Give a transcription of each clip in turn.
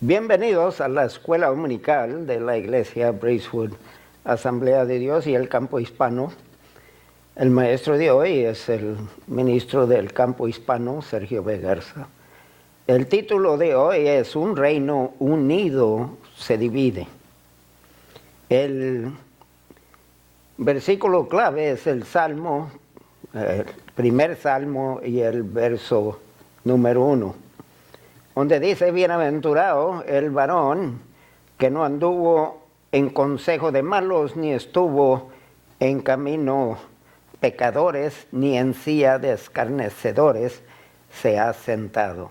Bienvenidos a la escuela dominical de la iglesia Bracewood, Asamblea de Dios y el campo hispano. El maestro de hoy es el ministro del campo hispano, Sergio B. Garza. El título de hoy es Un reino unido se divide. El versículo clave es el Salmo, el primer Salmo y el verso número 1. Donde dice: bienaventurado el varón que no anduvo en consejo de malos, ni estuvo en camino pecadores, ni en silla de escarnecedores se ha sentado.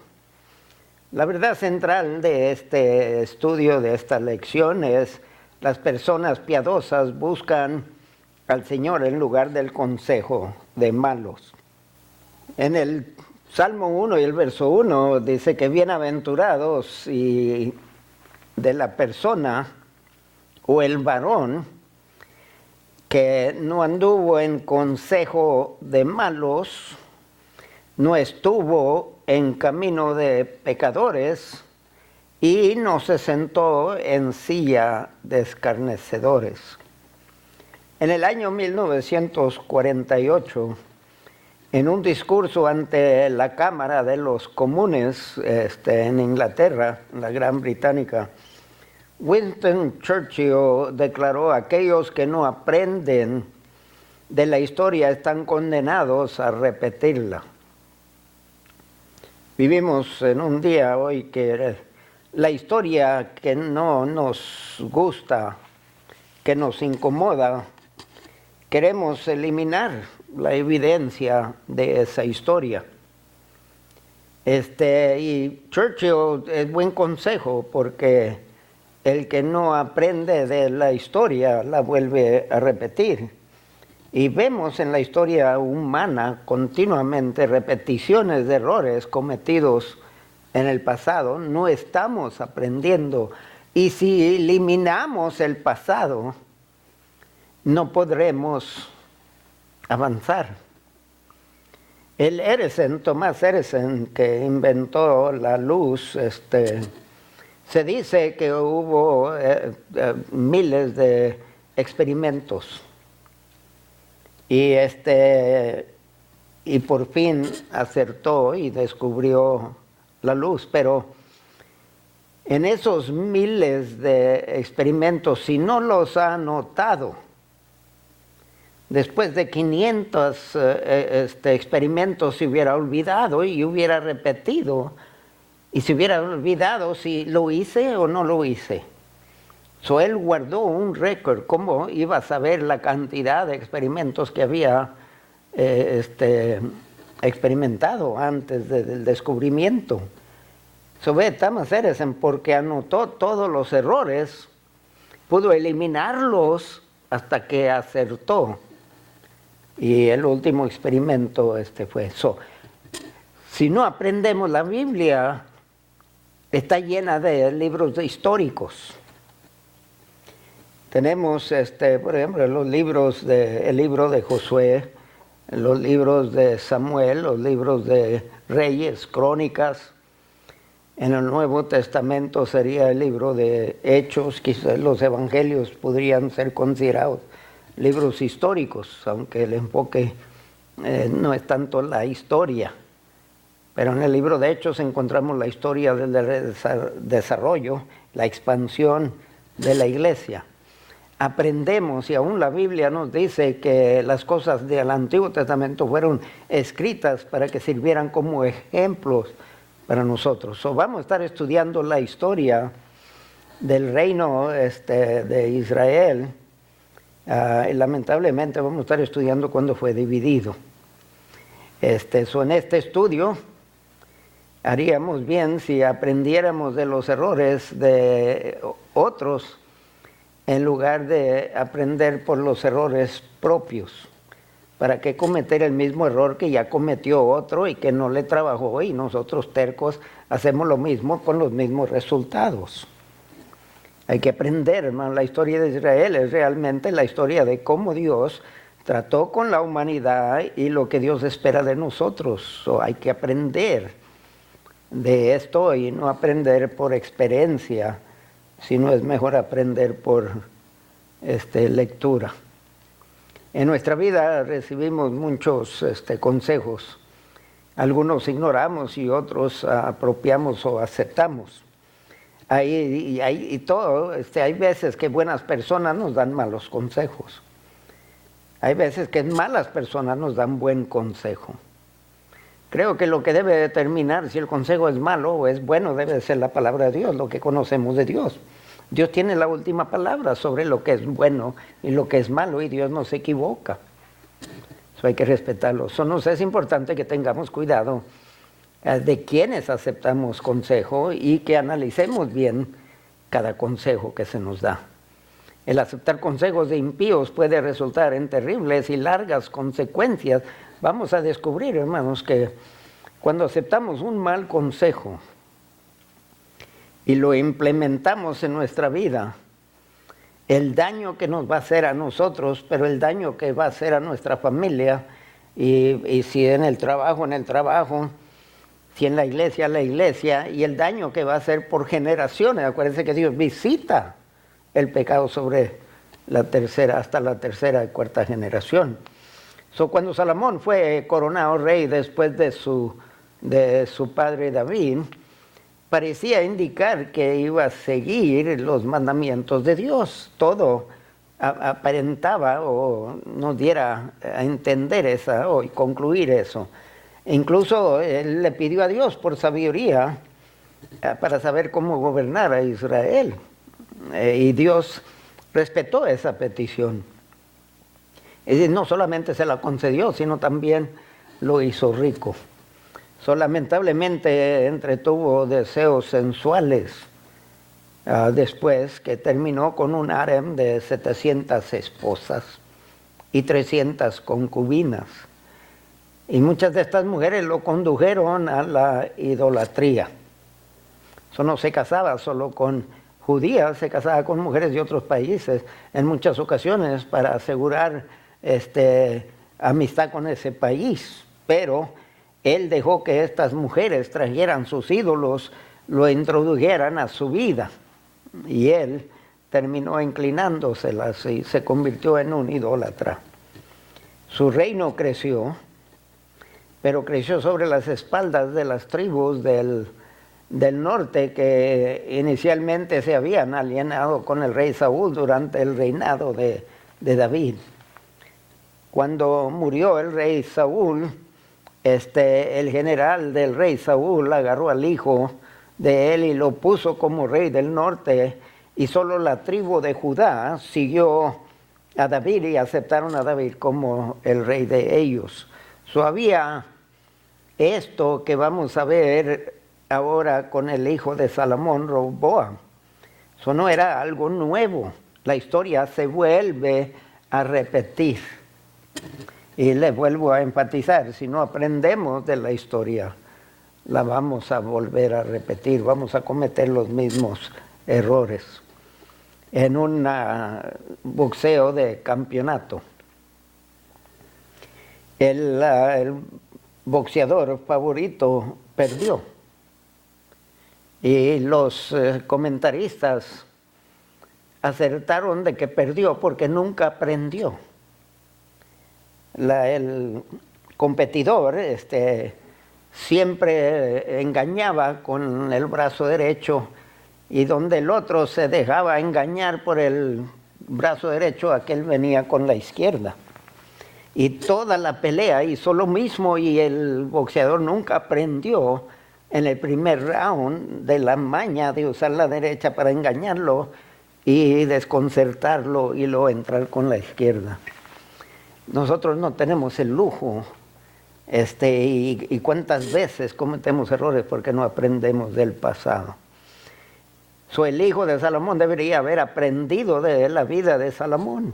La verdad central de este estudio, de esta lección, es: las personas piadosas buscan al Señor en lugar del consejo de malos. En el Salmo 1 y el verso 1 dice que bienaventurados y de la persona o el varón que no anduvo en consejo de malos, no estuvo en camino de pecadores y no se sentó en silla de escarnecedores. En el año 1948, en un discurso ante la Cámara de los Comunes en Inglaterra, en la Gran Británica, Winston Churchill declaró: aquellos que no aprenden de la historia están condenados a repetirla. Vivimos en un día hoy que la historia que no nos gusta, que nos incomoda, queremos eliminar la evidencia de esa historia. Y Churchill es buen consejo, porque el que no aprende de la historia la vuelve a repetir. Y vemos en la historia humana continuamente repeticiones de errores cometidos en el pasado. No estamos aprendiendo. Y si eliminamos el pasado, no podremos avanzar. Thomas Edison, que inventó la luz, se dice que hubo miles de experimentos y por fin acertó y descubrió la luz. Pero en esos miles de experimentos, si no los ha anotado, después de 500 experimentos se hubiera olvidado y hubiera repetido, y se hubiera olvidado si lo hice o no lo hice. Él guardó un récord. ¿Cómo iba a saber la cantidad de experimentos que había experimentado antes del descubrimiento? Thomas Edison, porque anotó todos los errores, pudo eliminarlos hasta que acertó. Y el último experimento fue eso. Si no aprendemos la Biblia, está llena de libros históricos. Tenemos, por ejemplo, el libro de Josué, los libros de Samuel, los libros de Reyes, Crónicas. En el Nuevo Testamento sería el libro de Hechos. Quizás los evangelios podrían ser considerados libros históricos, aunque el enfoque no es tanto la historia. Pero en el libro de Hechos encontramos la historia del desarrollo, la expansión de la iglesia. Aprendemos, y aún la Biblia nos dice que las cosas del Antiguo Testamento fueron escritas para que sirvieran como ejemplos para nosotros. Vamos a estar estudiando la historia del reino de Israel. Y lamentablemente vamos a estar estudiando cuándo fue dividido. En este estudio haríamos bien si aprendiéramos de los errores de otros en lugar de aprender por los errores propios. ¿Para qué cometer el mismo error que ya cometió otro y que no le trabajó, y nosotros tercos hacemos lo mismo con los mismos resultados? Hay que aprender, hermano. La historia de Israel es realmente la historia de cómo Dios trató con la humanidad y lo que Dios espera de nosotros. Hay que aprender de esto y no aprender por experiencia, sino es mejor aprender por lectura. En nuestra vida recibimos muchos consejos. Algunos ignoramos y otros apropiamos o aceptamos. Hay veces que buenas personas nos dan malos consejos. Hay veces que malas personas nos dan buen consejo. Creo que lo que debe determinar si el consejo es malo o es bueno debe ser la palabra de Dios, lo que conocemos de Dios. Dios tiene la última palabra sobre lo que es bueno y lo que es malo, y Dios no se equivoca. Eso hay que respetarlo. Eso nos es importante que tengamos cuidado de quienes aceptamos consejo y que analicemos bien cada consejo que se nos da. El aceptar consejos de impíos puede resultar en terribles y largas consecuencias. Vamos a descubrir, hermanos, que cuando aceptamos un mal consejo y lo implementamos en nuestra vida, el daño que nos va a hacer a nosotros, pero el daño que va a hacer a nuestra familia, y si en el trabajo, si en la iglesia, y el daño que va a hacer por generaciones. Acuérdense que Dios visita el pecado sobre hasta la tercera y cuarta generación. Cuando Salomón fue coronado rey después de su padre David, parecía indicar que iba a seguir los mandamientos de Dios. Todo aparentaba o nos diera a entender y concluir eso. Incluso él le pidió a Dios por sabiduría para saber cómo gobernar a Israel. Y Dios respetó esa petición. Y no solamente se la concedió, sino también lo hizo rico. Lamentablemente entretuvo deseos sensuales después, que terminó con un harem de 700 esposas y 300 concubinas. Y muchas de estas mujeres lo condujeron a la idolatría. Eso no se casaba solo con judías, se casaba con mujeres de otros países en muchas ocasiones para asegurar amistad con ese país. Pero él dejó que estas mujeres trajeran sus ídolos, lo introdujeran a su vida, y él terminó inclinándoselas y se convirtió en un idólatra. Su reino creció, pero creció sobre las espaldas de las tribus del norte, que inicialmente se habían alienado con el rey Saúl durante el reinado de David. Cuando murió el rey Saúl, el general del rey Saúl agarró al hijo de él y lo puso como rey del norte, y solo la tribu de Judá siguió a David y aceptaron a David como el rey de ellos. Había esto que vamos a ver ahora con el hijo de Salomón, Roboam. Eso no era algo nuevo. La historia se vuelve a repetir. Y les vuelvo a enfatizar, si no aprendemos de la historia, la vamos a volver a repetir, vamos a cometer los mismos errores. En un boxeo de campeonato, el boxeador favorito perdió. Y los comentaristas acertaron de que perdió porque nunca aprendió. El competidor siempre engañaba con el brazo derecho, y donde el otro se dejaba engañar por el brazo derecho, aquel venía con la izquierda. Y toda la pelea hizo lo mismo, y el boxeador nunca aprendió en el primer round de la maña de usar la derecha para engañarlo y desconcertarlo y luego entrar con la izquierda. Nosotros no tenemos el lujo, y cuántas veces cometemos errores porque no aprendemos del pasado. El hijo de Salomón debería haber aprendido de la vida de Salomón.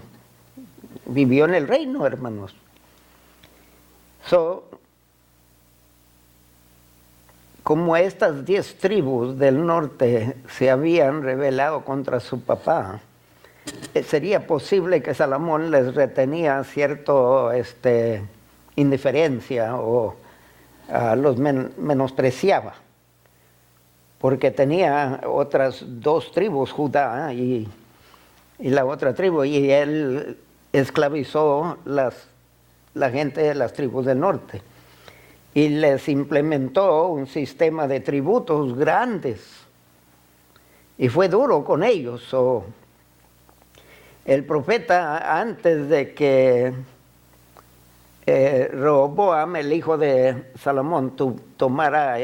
Vivió en el reino, hermanos. Como estas 10 tribus del norte se habían rebelado contra su papá, sería posible que Salomón les retenía cierto indiferencia o los menospreciaba. porque tenía otras 2 tribus, Judá y la otra tribu, y él esclavizó la gente de las tribus del norte y les implementó un sistema de tributos grandes y fue duro con ellos. El profeta, antes de que Rehoboam, el hijo de Salomón, tomara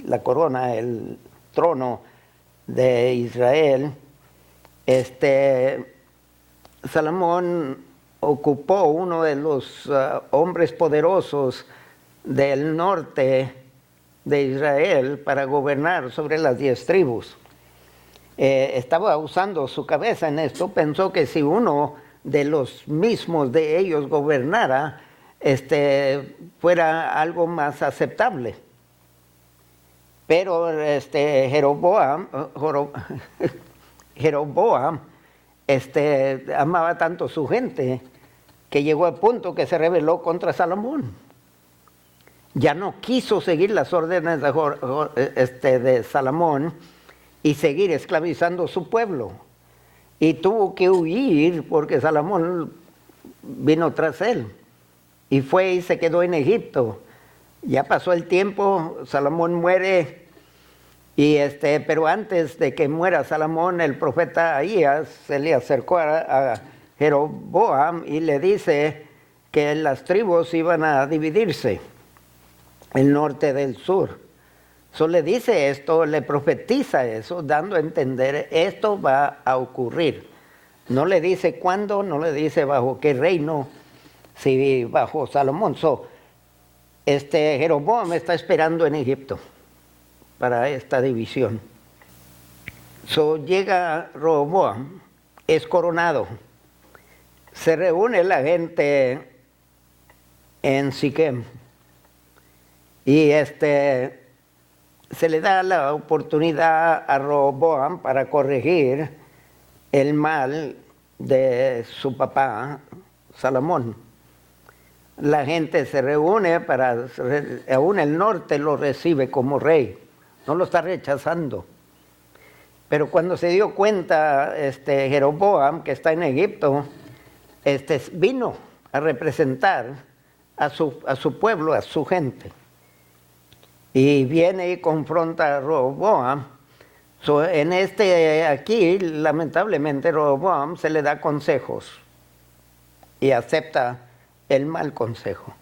la corona, el trono de Israel, Salomón ocupó uno de los hombres poderosos del norte de Israel para gobernar sobre las 10 tribus. Estaba usando su cabeza en esto, pensó que si uno de los mismos de ellos gobernara, fuera algo más aceptable. Pero Jeroboam amaba tanto su gente que llegó al punto que se rebeló contra Salomón. Ya no quiso seguir las órdenes de Salomón y seguir esclavizando su pueblo. Y tuvo que huir porque Salomón vino tras él. Y fue y se quedó en Egipto. Ya pasó el tiempo, Salomón muere. Pero antes de que muera Salomón, el profeta Ahías se le acercó a Jeroboam y le dice que las tribus iban a dividirse, el norte del sur. Le dice esto, le profetiza eso, dando a entender esto va a ocurrir. No le dice cuándo, no le dice bajo qué reino, si bajo Salomón. Jeroboam está esperando en Egipto para esta división. Llega Rehoboam, es coronado. Se reúne la gente en Siquem y se le da la oportunidad a Rehoboam para corregir el mal de su papá Salomón. La gente se reúne aún el norte lo recibe como rey, no lo está rechazando. Pero cuando se dio cuenta Jeroboam, que está en Egipto, vino a representar a su pueblo, a su gente. Y viene y confronta a Rehoboam. Aquí, lamentablemente, Rehoboam se le da consejos y acepta el mal consejo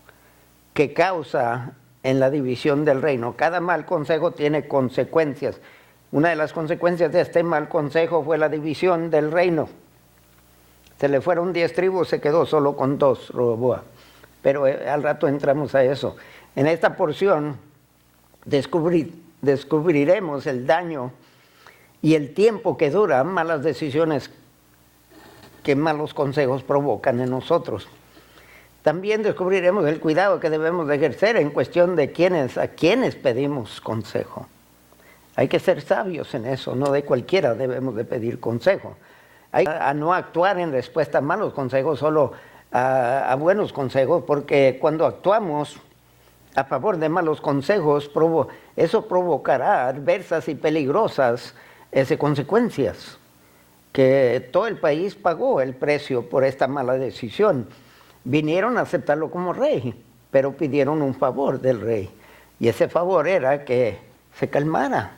que causa en la división del reino. Cada mal consejo tiene consecuencias. Una de las consecuencias de este mal consejo fue la división del reino. Se le fueron 10 tribus, se quedó solo con 2, Rehoboam. Pero al rato entramos a eso. En esta porción descubriremos el daño y el tiempo que duran malas decisiones que malos consejos provocan en nosotros. También descubriremos el cuidado que debemos de ejercer en cuestión de a quienes pedimos consejo. Hay que ser sabios en eso, no de cualquiera debemos de pedir consejo. Hay a no actuar en respuesta a malos consejos, solo a buenos consejos, porque cuando actuamos a favor de malos consejos, eso provocará adversas y peligrosas consecuencias, que todo el país pagó el precio por esta mala decisión. Vinieron a aceptarlo como rey, pero pidieron un favor del rey, y ese favor era que se calmara,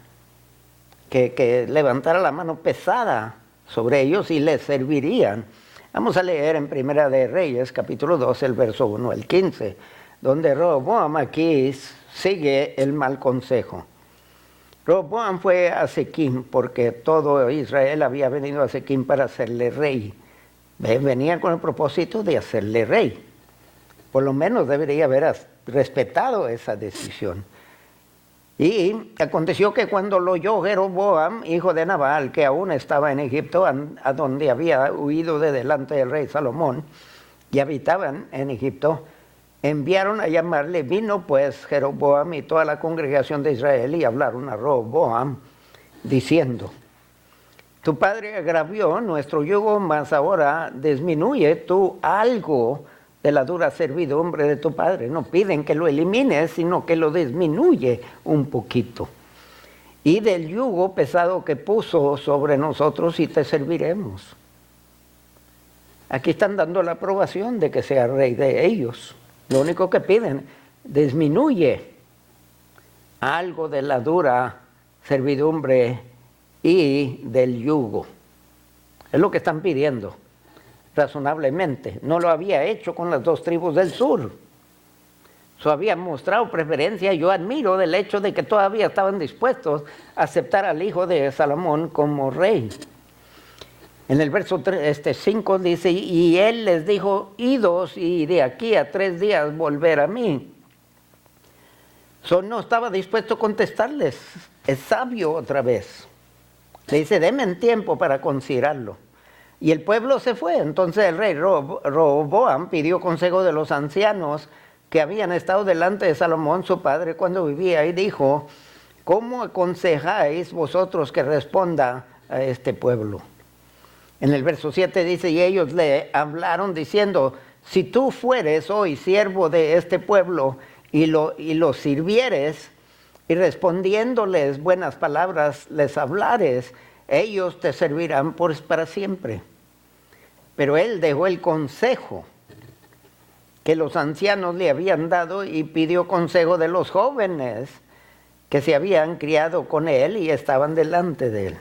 que levantara la mano pesada sobre ellos y les servirían. Vamos a leer en Primera de Reyes, capítulo 12, el verso 1 al 15, donde Rehoboam aquí sigue el mal consejo. Rehoboam fue a Siquim porque todo Israel había venido a Siquim para hacerle rey. Venía con el propósito de hacerle rey. Por lo menos debería haber respetado esa decisión. Y aconteció que cuando lo oyó Jeroboam, hijo de Nabal, que aún estaba en Egipto, a donde había huido de delante del rey Salomón, y habitaban en Egipto, enviaron a llamarle. Vino pues Jeroboam y toda la congregación de Israel y hablaron a Rehoboam, diciendo: tu padre agravió nuestro yugo, mas ahora disminuye tú algo de la dura servidumbre de tu padre. No piden que lo elimines, sino que lo disminuye un poquito. y del yugo pesado que puso sobre nosotros y te serviremos. Aquí están dando la aprobación de que sea rey de ellos. Lo único que piden, disminuye algo de la dura servidumbre y del yugo. Es lo que están pidiendo, razonablemente. No lo había hecho con las dos tribus del sur. Habían mostrado preferencia. Yo admiro del hecho de que todavía estaban dispuestos a aceptar al hijo de Salomón como rey. En el verso 5 dice, y él les dijo, idos y de aquí a 3 días volver a mí. No estaba dispuesto a contestarles, es sabio otra vez. Le dice, denme tiempo para considerarlo. Y el pueblo se fue. Entonces el rey Roboam pidió consejo de los ancianos que habían estado delante de Salomón, su padre, cuando vivía, y dijo, ¿cómo aconsejáis vosotros que responda a este pueblo? En el verso 7 dice, y ellos le hablaron diciendo, si tú fueres hoy siervo de este pueblo y lo sirvieres, y respondiéndoles buenas palabras les hablares, ellos te servirán para siempre. Pero él dejó el consejo que los ancianos le habían dado y pidió consejo de los jóvenes que se habían criado con él y estaban delante de él.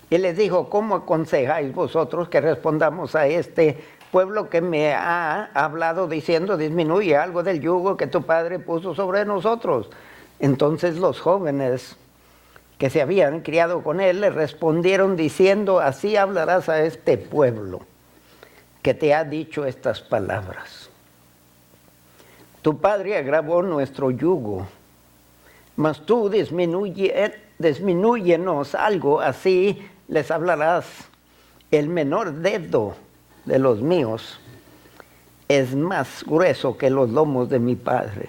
Y les dijo, ¿cómo aconsejáis vosotros que respondamos a este pueblo que me ha hablado diciendo, disminuye algo del yugo que tu padre puso sobre nosotros? Entonces los jóvenes que se habían criado con él le respondieron diciendo, así hablarás a este pueblo que te ha dicho estas palabras. Tu padre agravó nuestro yugo, mas tú disminúyenos algo, así les hablarás. El menor dedo de los míos es más grueso que los lomos de mi padre.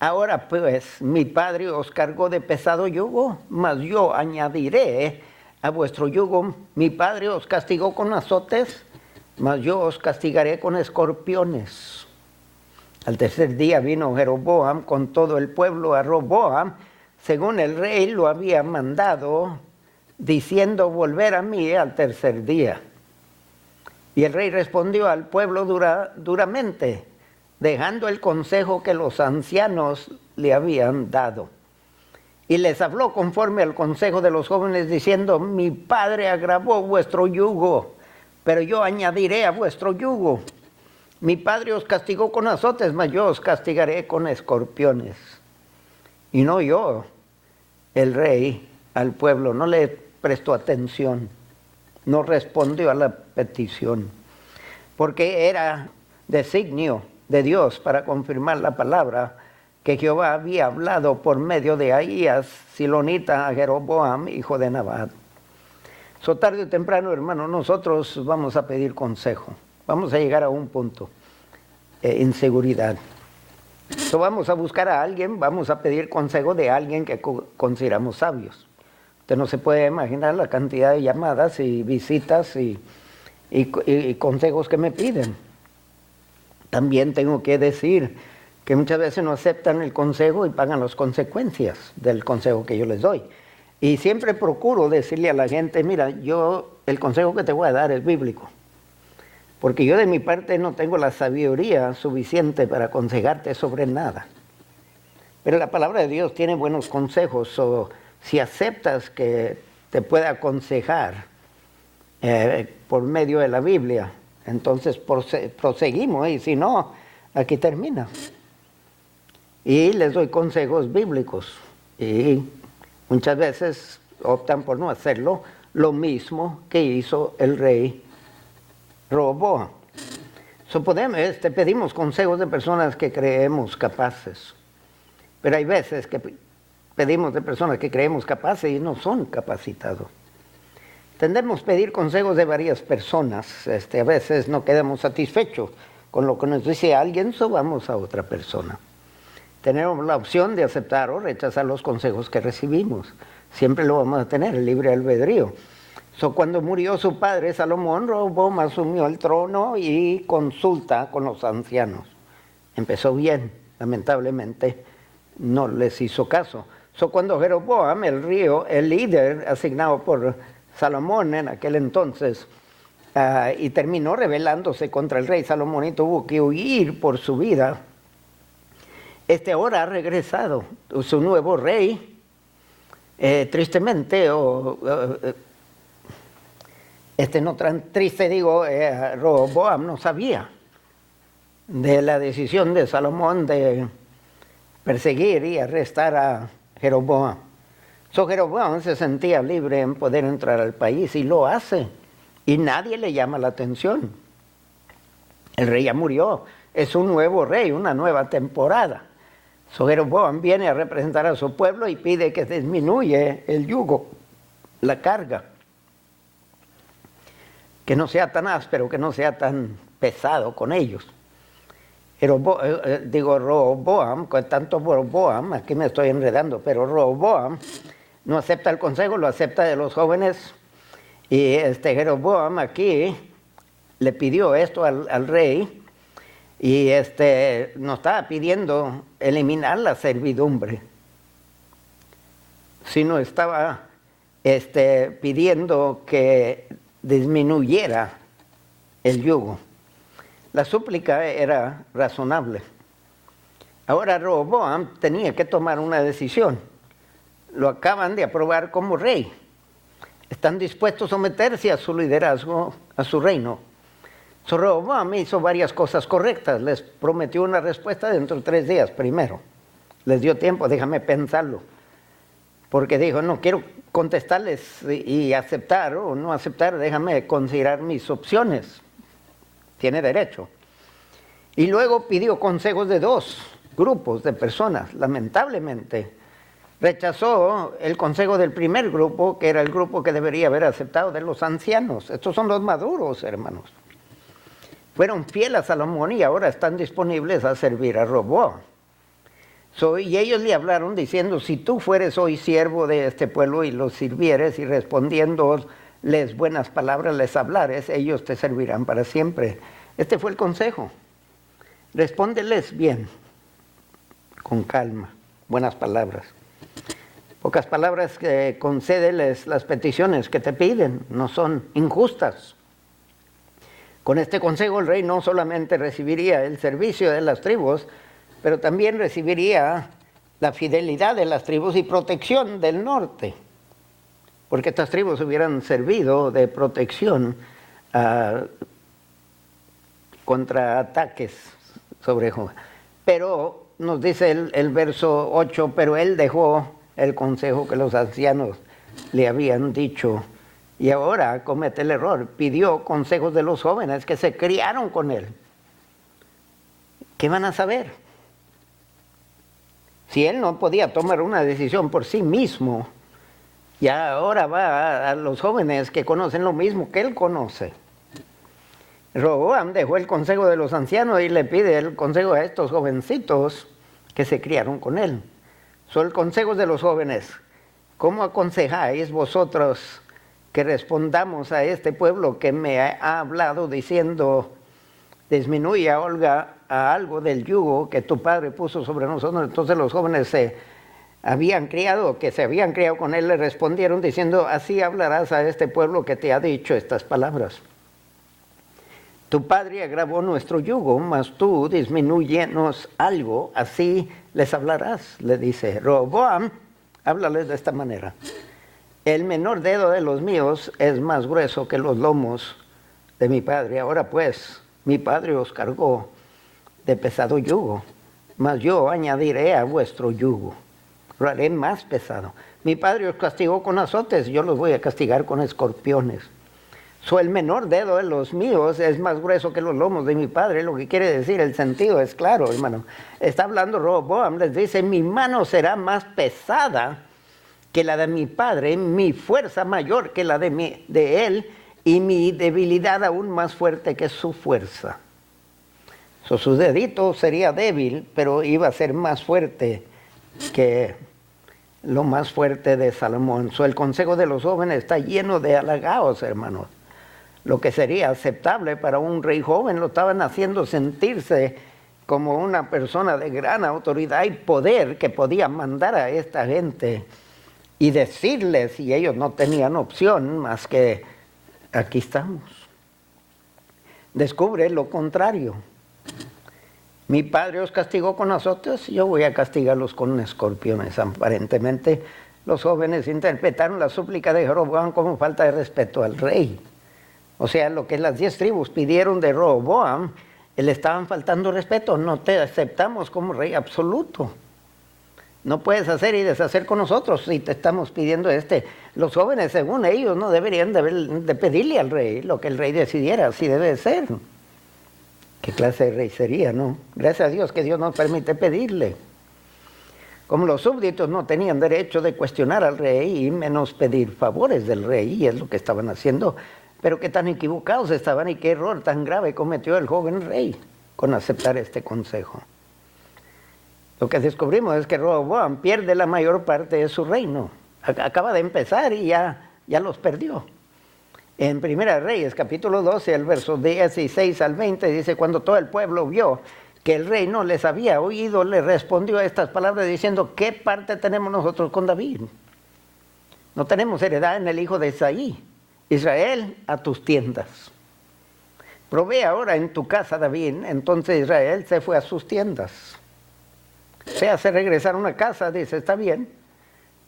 Ahora pues, mi padre os cargó de pesado yugo, mas yo añadiré a vuestro yugo. Mi padre os castigó con azotes, mas yo os castigaré con escorpiones. Al tercer día vino Jeroboam con todo el pueblo a Roboam, según el rey lo había mandado, diciendo, volver a mí al tercer día. Y el rey respondió al pueblo duramente, dejando el consejo que los ancianos le habían dado. Y les habló conforme al consejo de los jóvenes, diciendo, mi padre agravó vuestro yugo, pero yo añadiré a vuestro yugo. Mi padre os castigó con azotes, mas yo os castigaré con escorpiones. Y no yo, el rey, al pueblo, no le prestó atención, no respondió a la petición, porque era designio de Dios para confirmar la palabra que Jehová había hablado por medio de Ahías, silonita, a Jeroboam, hijo de Nabat. Tarde o temprano, hermano, nosotros vamos a pedir consejo. Vamos a llegar a un punto, inseguridad. Vamos a buscar a alguien, vamos a pedir consejo de alguien que consideramos sabios. Usted no se puede imaginar la cantidad de llamadas y visitas y consejos que me piden. También tengo que decir que muchas veces no aceptan el consejo y pagan las consecuencias del consejo que yo les doy. Y siempre procuro decirle a la gente, mira, el consejo que te voy a dar es bíblico. Porque yo de mi parte no tengo la sabiduría suficiente para aconsejarte sobre nada. Pero la palabra de Dios tiene buenos consejos. Si aceptas que te pueda aconsejar por medio de la Biblia, entonces proseguimos. Y si no, aquí termina. Y les doy consejos bíblicos. Y muchas veces optan por no hacerlo, lo mismo que hizo el rey Roboam. Pedimos consejos de personas que creemos capaces, pero hay veces que pedimos de personas que creemos capaces y no son capacitados. Tendemos a pedir consejos de varias personas, a veces no quedamos satisfechos con lo que nos dice alguien, vamos a otra persona. Tenemos la opción de aceptar o rechazar los consejos que recibimos, siempre lo vamos a tener, el libre albedrío. Cuando murió su padre Salomón, Roboam asumió el trono y consulta con los ancianos. Empezó bien, lamentablemente no les hizo caso. Cuando Jeroboam, el líder asignado por Salomón en aquel entonces, y terminó rebelándose contra el rey Salomón y tuvo que huir por su vida, ahora ha regresado, su nuevo rey, tristemente, no tan triste digo, Roboam no sabía de la decisión de Salomón de perseguir y arrestar a Jeroboam. Jeroboam se sentía libre en poder entrar al país y lo hace, y nadie le llama la atención. El rey ya murió, es un nuevo rey, una nueva temporada. Jeroboam viene a representar a su pueblo y pide que disminuya el yugo, la carga, que no sea tan áspero, que no sea tan pesado con ellos. Roboam, con tanto Roboam, aquí me estoy enredando, pero Roboam no acepta el consejo, lo acepta de los jóvenes, y Jeroboam aquí le pidió esto al rey, y no estaba pidiendo eliminar la servidumbre, sino estaba pidiendo que disminuyera el yugo. La súplica era razonable. Ahora Roboam tenía que tomar una decisión. Lo acaban de aprobar como rey. Están dispuestos a someterse a su liderazgo, a su reino. Roboam hizo varias cosas correctas. Les prometió una respuesta dentro de 3 días primero. Les dio tiempo, déjame pensarlo. Porque dijo, no quiero contestarles y aceptar o no aceptar, déjame considerar mis opciones. Tiene derecho. Y luego pidió consejos de 2 grupos de personas. Lamentablemente, rechazó el consejo del primer grupo, que era el grupo que debería haber aceptado, de los ancianos. Estos son los maduros, hermanos. Fueron fieles a Salomón y ahora están disponibles a servir a Roboam. Y ellos le hablaron diciendo, si tú fueres hoy siervo de este pueblo y los sirvieres y respondiéndoles buenas palabras les hablares, ellos te servirán para siempre. Este fue el consejo. Respóndeles bien, con calma, buenas palabras. Pocas palabras, que concédeles las peticiones que te piden, no son injustas. Con este consejo el rey no solamente recibiría el servicio de las tribus, pero también recibiría la fidelidad de las tribus y protección del norte, porque estas tribus hubieran servido de protección contra ataques sobre Judá. Pero nos dice el verso 8, pero él dejó el consejo que los ancianos le habían dicho y ahora comete el error. Pidió consejos de los jóvenes que se criaron con él. ¿Qué van a saber? Si él no podía tomar una decisión por sí mismo, ya ahora va a los jóvenes que conocen lo mismo que él conoce. Roboam dejó el consejo de los ancianos y le pide el consejo a estos jovencitos que se criaron con él. Son consejos de los jóvenes. ¿Cómo aconsejáis vosotros que respondamos a este pueblo que me ha hablado diciendo, disminuya, Olga, a algo del yugo que tu padre puso sobre nosotros? Entonces los jóvenes que se habían criado con él, le respondieron diciendo, así hablarás a este pueblo que te ha dicho estas palabras. Tu padre agravó nuestro yugo, mas tú disminúyenos algo, así les hablarás, le dice. Roboam, háblales de esta manera. El menor dedo de los míos es más grueso que los lomos de mi padre. Ahora pues, mi padre os cargó de pesado yugo, mas yo añadiré a vuestro yugo, lo haré más pesado. Mi padre os castigó con azotes, yo los voy a castigar con escorpiones. El menor dedo de los míos es más grueso que los lomos de mi padre. Lo que quiere decir, el sentido es claro, hermano. Está hablando Roboam, les dice, mi mano será más pesada que la de mi padre, mi fuerza mayor que la de él, y mi debilidad aún más fuerte que su fuerza. Su dedito sería débil, pero iba a ser más fuerte que lo más fuerte de Salomón. El consejo de los jóvenes está lleno de halagos, hermanos. Lo que sería aceptable para un rey joven lo estaban haciendo sentirse como una persona de gran autoridad y poder que podía mandar a esta gente y decirles, y ellos no tenían opción más que aquí estamos. Descubre lo contrario. Mi padre os castigó con azotes, yo voy a castigarlos con escorpiones. Aparentemente los jóvenes interpretaron la súplica de Jeroboam como falta de respeto al rey. O sea, lo que las 10 tribus pidieron de Roboam, le estaban faltando respeto. No te aceptamos como rey absoluto. No puedes hacer y deshacer con nosotros si te estamos pidiendo Los jóvenes, según ellos, no deberían de pedirle al rey lo que el rey decidiera, así debe ser. ¿Qué clase de rey sería, no? Gracias a Dios que Dios nos permite pedirle. Como los súbditos no tenían derecho de cuestionar al rey y menos pedir favores del rey, y es lo que estaban haciendo. Pero qué tan equivocados estaban y qué error tan grave cometió el joven rey con aceptar este consejo. Lo que descubrimos es que Roboam pierde la mayor parte de su reino. Acaba de empezar y ya los perdió. En Primera Reyes, capítulo 12, el verso 16 al 20, dice: cuando todo el pueblo vio que el rey no les había oído, le respondió a estas palabras diciendo: ¿qué parte tenemos nosotros con David? No tenemos heredad en el hijo de Isaí. Israel, a tus tiendas. Provee ahora en tu casa, David. Entonces Israel se fue a sus tiendas. Se hace regresar a una casa, dice, está bien.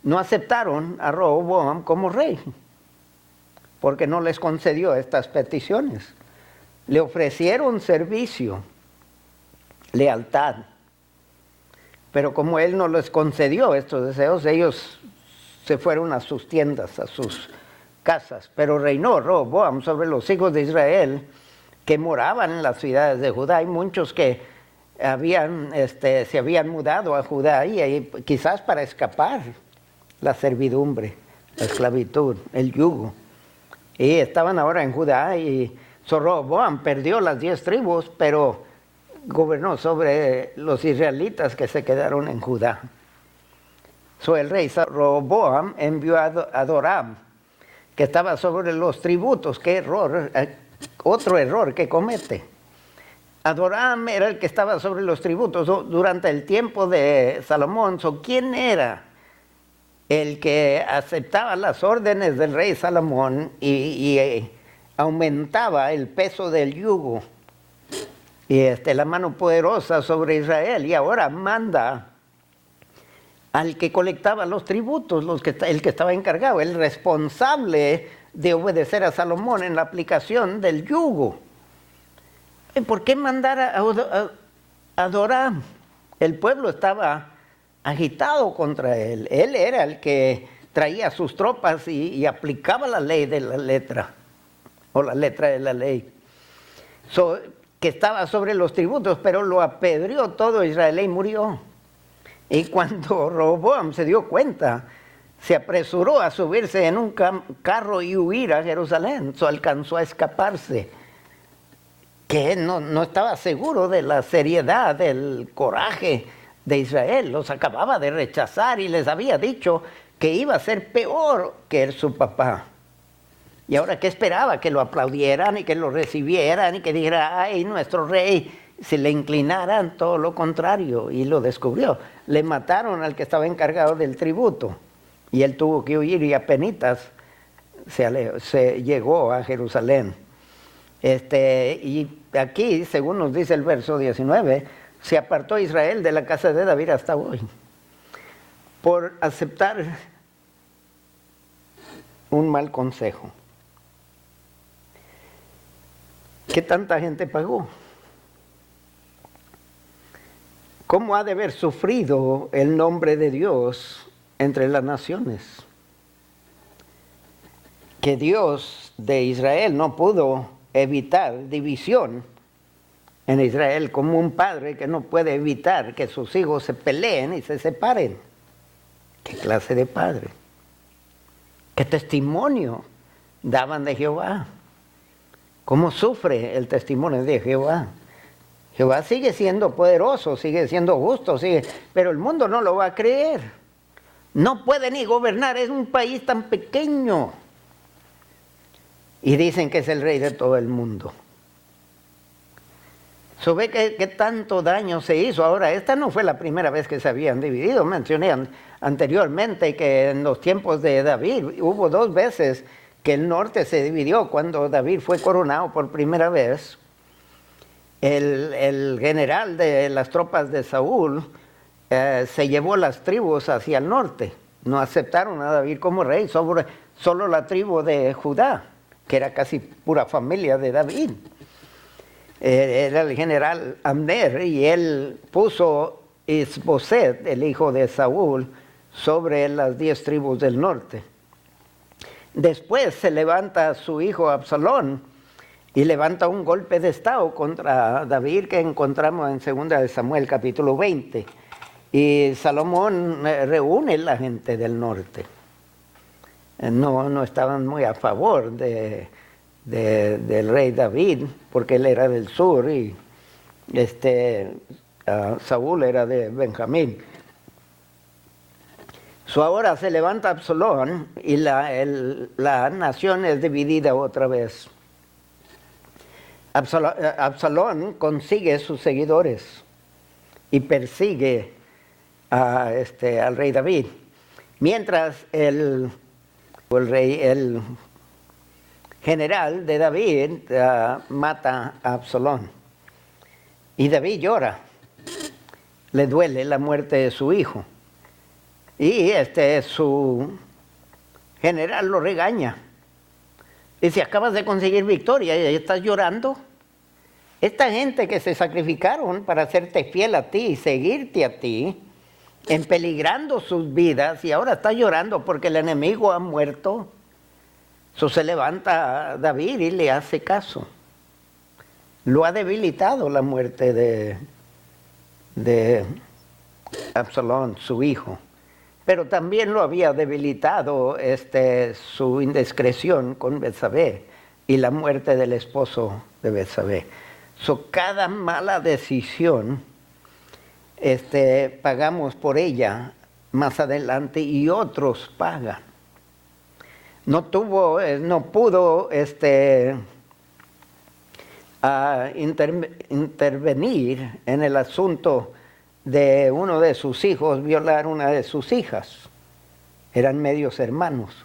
No aceptaron a Roboam como rey, porque no les concedió estas peticiones. Le ofrecieron servicio, lealtad, pero como él no les concedió estos deseos, ellos se fueron a sus tiendas, a sus casas. Pero reinó Roboam sobre los hijos de Israel que moraban en las ciudades de Judá. Hay muchos que se habían mudado a Judá y quizás para escapar la servidumbre, la esclavitud, el yugo. Y estaban ahora en Judá y Roboam perdió las 10 tribus, pero gobernó sobre los israelitas que se quedaron en Judá. El rey Roboam envió a Adoram, que estaba sobre los tributos. Qué error, otro error que comete. Adoram era el que estaba sobre los tributos durante el tiempo de Salomón. ¿Quién era el que aceptaba las órdenes del rey Salomón y aumentaba el peso del yugo y la mano poderosa sobre Israel? Y ahora manda al que colectaba los tributos, el que estaba encargado, el responsable de obedecer a Salomón en la aplicación del yugo. ¿Por qué mandar a Adoram? El pueblo estaba agitado contra él. Él era el que traía sus tropas y aplicaba la ley de la letra, o la letra de la ley, que estaba sobre los tributos, pero lo apedreó todo Israel y murió. Y cuando Roboam se dio cuenta, se apresuró a subirse en un carro y huir a Jerusalén. Alcanzó a escaparse, que no estaba seguro de la seriedad, del coraje de Israel. Los acababa de rechazar y les había dicho que iba a ser peor que su papá. Y ahora, ¿qué esperaba? Que lo aplaudieran y que lo recibieran y que dijera: ¡ay, nuestro rey! Se le inclinaran. Todo lo contrario, y lo descubrió. Le mataron al que estaba encargado del tributo y él tuvo que huir y apenitas se llegó a Jerusalén. Y aquí, según nos dice el verso 19, se apartó Israel de la casa de David hasta hoy por aceptar un mal consejo. ¿Qué tanta gente pagó? ¿Cómo ha de haber sufrido el nombre de Dios entre las naciones? Que Dios de Israel no pudo evitar división en Israel, como un padre que no puede evitar que sus hijos se peleen y se separen. ¿Qué clase de padre? ¿Qué testimonio daban de Jehová? ¿Cómo sufre el testimonio de Jehová? Jehová sigue siendo poderoso, sigue siendo justo, pero el mundo no lo va a creer. No puede ni gobernar, es un país tan pequeño. Y dicen que es el rey de todo el mundo. Ve que tanto daño se hizo. Ahora, esta no fue la primera vez que se habían dividido. Mencioné anteriormente que en los tiempos de David hubo 2 veces que el norte se dividió. Cuando David fue coronado por primera vez, el general de las tropas de Saúl se llevó las tribus hacia el norte. No aceptaron a David como rey, solo la tribu de Judá, que era casi pura familia de David. Era el general Abner, y él puso Isboset, el hijo de Saúl, sobre las 10 tribus del norte. Después se levanta su hijo Absalón y levanta un golpe de estado contra David que encontramos en 2 de Samuel capítulo 20. Y Salomón reúne a la gente del norte. No estaban muy a favor del rey David, porque él era del sur y Saúl era de Benjamín. Ahora se levanta Absalón y la nación es dividida otra vez. Absalón consigue sus seguidores y persigue al rey David, mientras el general de David mata a Absalón. Y David llora, le duele la muerte de su hijo. Y su general lo regaña. Dice: acabas de conseguir victoria y estás llorando. Esta gente que se sacrificaron para hacerte fiel a ti y seguirte a ti, en peligrando sus vidas, y ahora está llorando porque el enemigo ha muerto. Se levanta David y le hace caso. Lo ha debilitado la muerte de Absalón, su hijo. Pero también lo había debilitado su indiscreción con Betsabé y la muerte del esposo de Betsabé. Cada mala decisión pagamos por ella más adelante, y otros pagan. No pudo intervenir en el asunto de uno de sus hijos violar una de sus hijas. Eran medios hermanos.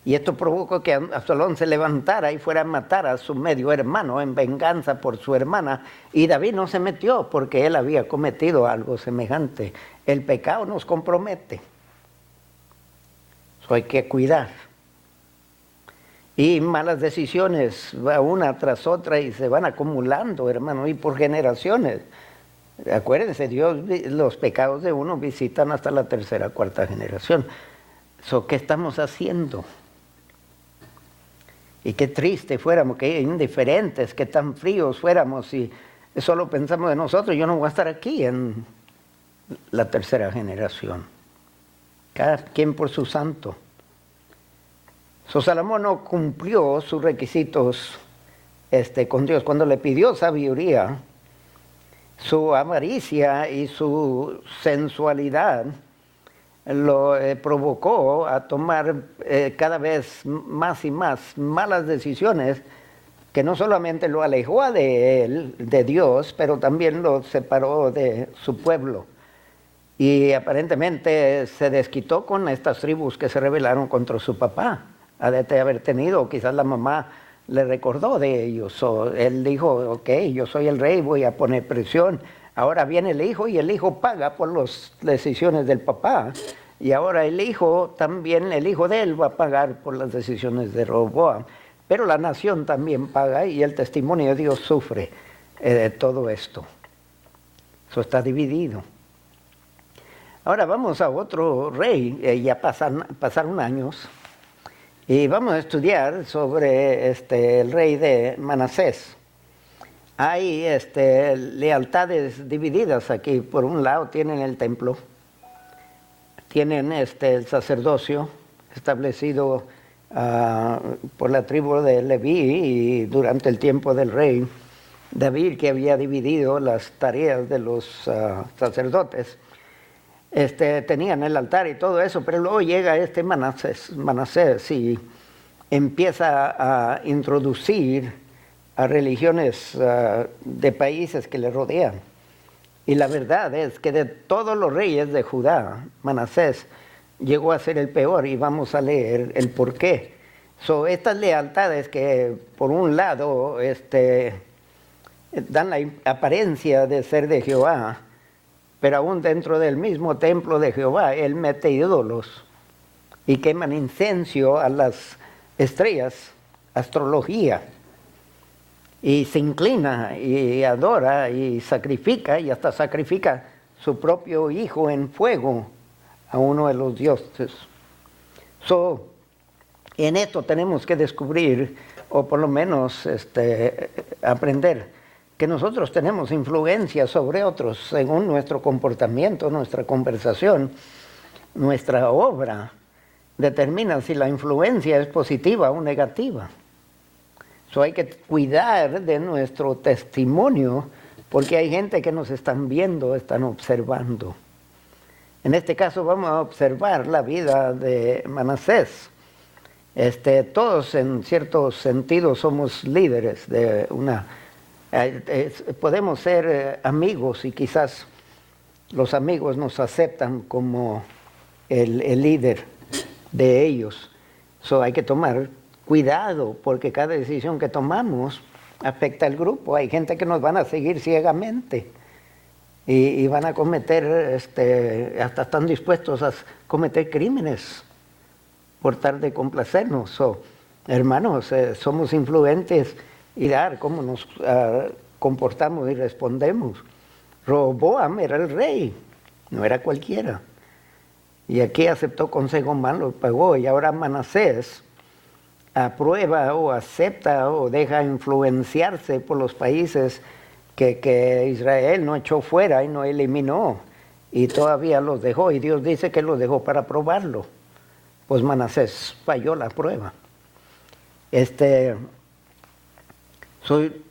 Y esto provocó que Absalón se levantara y fuera a matar a su medio hermano en venganza por su hermana. Y David no se metió porque él había cometido algo semejante. El pecado nos compromete. Hay que cuidar. Y malas decisiones, va una tras otra y se van acumulando, hermano, y por generaciones. Acuérdense, Dios, los pecados de uno visitan hasta la 3ª, 4ª generación. ¿Qué estamos haciendo? Y qué triste fuéramos, qué indiferentes, qué tan fríos fuéramos si solo pensamos de nosotros. Yo no voy a estar aquí en la 3ª generación. Cada quien por su santo. Salomón no cumplió sus requisitos con Dios. Cuando le pidió sabiduría, su avaricia y su sensualidad lo provocó a tomar cada vez más y más malas decisiones, que no solamente lo alejó de Dios, pero también lo separó de su pueblo. Y aparentemente se desquitó con estas tribus que se rebelaron contra su papá. Ha de haber tenido, quizás la mamá le recordó de ellos. Él dijo: ok, yo soy el rey, voy a poner presión. Ahora viene el hijo y el hijo paga por las decisiones del papá. Y ahora el hijo también, el hijo de él va a pagar por las decisiones de Roboam. Pero la nación también paga, y el testimonio de Dios sufre de todo esto. Eso está dividido. Ahora vamos a otro rey, ya pasaron años, y vamos a estudiar sobre el rey de Manasés. Hay lealtades divididas aquí. Por un lado tienen el templo, tienen el sacerdocio establecido por la tribu de Leví, y durante el tiempo del rey David, que había dividido las tareas de los sacerdotes, tenían el altar y todo eso. Pero luego llega Manasés y empieza a introducir a religiones de países que le rodean. Y la verdad es que de todos los reyes de Judá, Manasés llegó a ser el peor, y vamos a leer el por qué. Estas lealtades que por un lado dan la apariencia de ser de Jehová, pero aún dentro del mismo templo de Jehová, él mete ídolos y queman incienso a las estrellas, astrología, y se inclina y adora y sacrifica, y hasta sacrifica su propio hijo en fuego a uno de los dioses. En esto tenemos que descubrir, o por lo menos aprender, que nosotros tenemos influencia sobre otros según nuestro comportamiento, nuestra conversación, nuestra obra determina si la influencia es positiva o negativa. Hay que cuidar de nuestro testimonio, porque hay gente que nos están viendo, están observando. En este caso vamos a observar la vida de Manasés. Todos en cierto sentido somos líderes de una... podemos ser amigos, y quizás los amigos nos aceptan como el líder de ellos. Hay que tomar cuidado, porque cada decisión que tomamos afecta al grupo. Hay gente que nos van a seguir ciegamente y van a cometer, hasta están dispuestos a cometer crímenes por tal de complacernos. Hermanos, somos influentes y dar cómo nos comportamos y respondemos. Roboam era el rey, no era cualquiera. Y aquí aceptó consejo malo, pagó, y ahora Manasés aprueba o acepta o deja influenciarse por los países que Israel no echó fuera y no eliminó, y todavía los dejó, y Dios dice que los dejó para probarlo. Pues Manasés falló la prueba.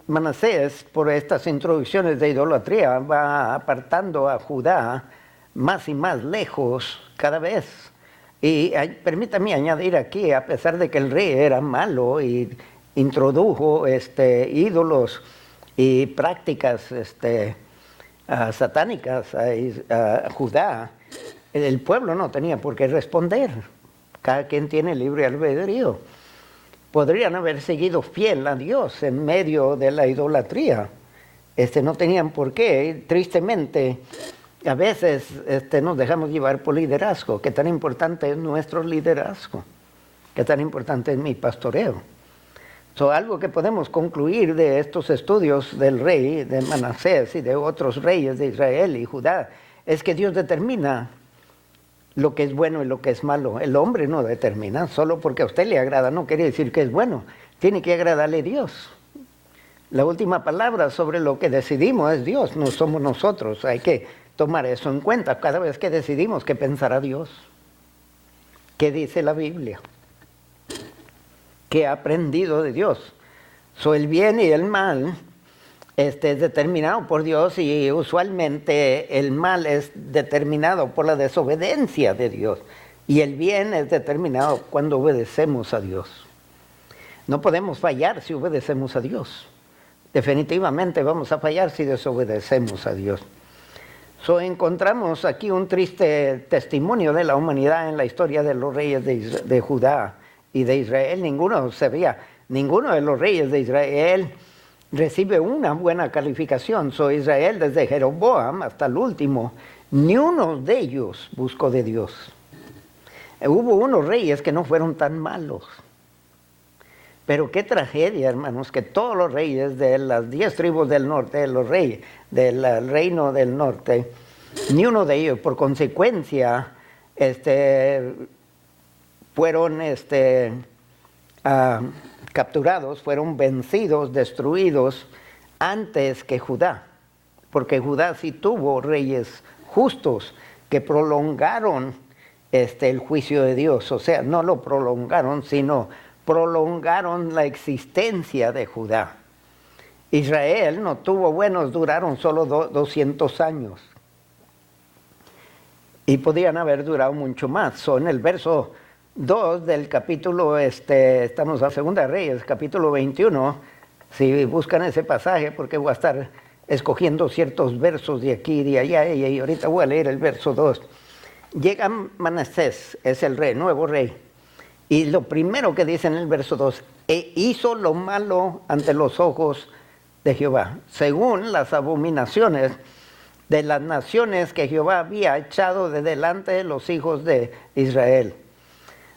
Manasés, por estas introducciones de idolatría, va apartando a Judá más y más lejos cada vez. Y permítame añadir aquí, a pesar de que el rey era malo y introdujo ídolos y prácticas satánicas a Judá, el pueblo no tenía por qué responder. Cada quien tiene libre albedrío. Podrían haber seguido fiel a Dios en medio de la idolatría. No tenían por qué. Tristemente, a veces nos dejamos llevar por liderazgo. Qué tan importante es nuestro liderazgo, qué tan importante es mi pastoreo. Algo que podemos concluir de estos estudios del rey de Manasés y de otros reyes de Israel y Judá es que Dios determina lo que es bueno y lo que es malo. El hombre no determina. Solo porque a usted le agrada no quiere decir que es bueno. Tiene que agradarle a Dios. La última palabra sobre lo que decidimos es Dios, no somos nosotros. Hay que tomar eso en cuenta cada vez que decidimos qué pensará Dios, qué dice la Biblia, qué ha aprendido de Dios. El bien y el mal es determinado por Dios, y usualmente el mal es determinado por la desobediencia de Dios, y el bien es determinado cuando obedecemos a Dios. No podemos fallar si obedecemos a Dios. Definitivamente vamos a fallar si desobedecemos a Dios. Encontramos aquí un triste testimonio de la humanidad en la historia de los reyes de Judá y de Israel. Ninguno de los reyes de Israel recibe una buena calificación. Israel, desde Jeroboam hasta el último, ni uno de ellos buscó de Dios. Hubo unos reyes que no fueron tan malos. Pero qué tragedia, hermanos, que todos los reyes de las 10 tribus del norte, los reyes del reino del norte, ni uno de ellos, por consecuencia, fueron capturados, fueron vencidos, destruidos antes que Judá. Porque Judá sí tuvo reyes justos que prolongaron el juicio de Dios. O sea, no lo prolongaron, sino prolongaron la existencia de Judá. Israel no tuvo buenos, duraron solo 200 años. Y podían haber durado mucho más. En el verso 2 del capítulo, estamos a Segunda Reyes, capítulo 21, Si buscan ese pasaje, porque voy a estar escogiendo ciertos versos de aquí y de allá, y ahorita voy a leer el verso 2. Llega Manasés, es el rey, nuevo rey, y lo primero que dice en el verso 2, e hizo lo malo ante los ojos de Jehová, según las abominaciones de las naciones que Jehová había echado de delante de los hijos de Israel.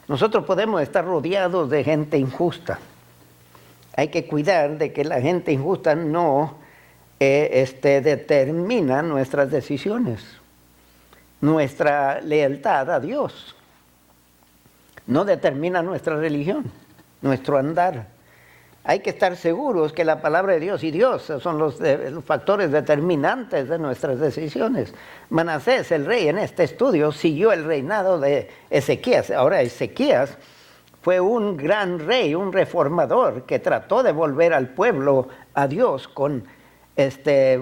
Nosotros podemos estar rodeados de gente injusta. Hay que cuidar de que la gente injusta no determina nuestras decisiones, nuestra lealtad a Dios. No determina nuestra religión, nuestro andar. Hay que estar seguros que la palabra de Dios y Dios son los factores determinantes de nuestras decisiones. Manasés, el rey, en este estudio siguió el reinado de Ezequías. Ahora Ezequías fue un gran rey, un reformador que trató de volver al pueblo a Dios con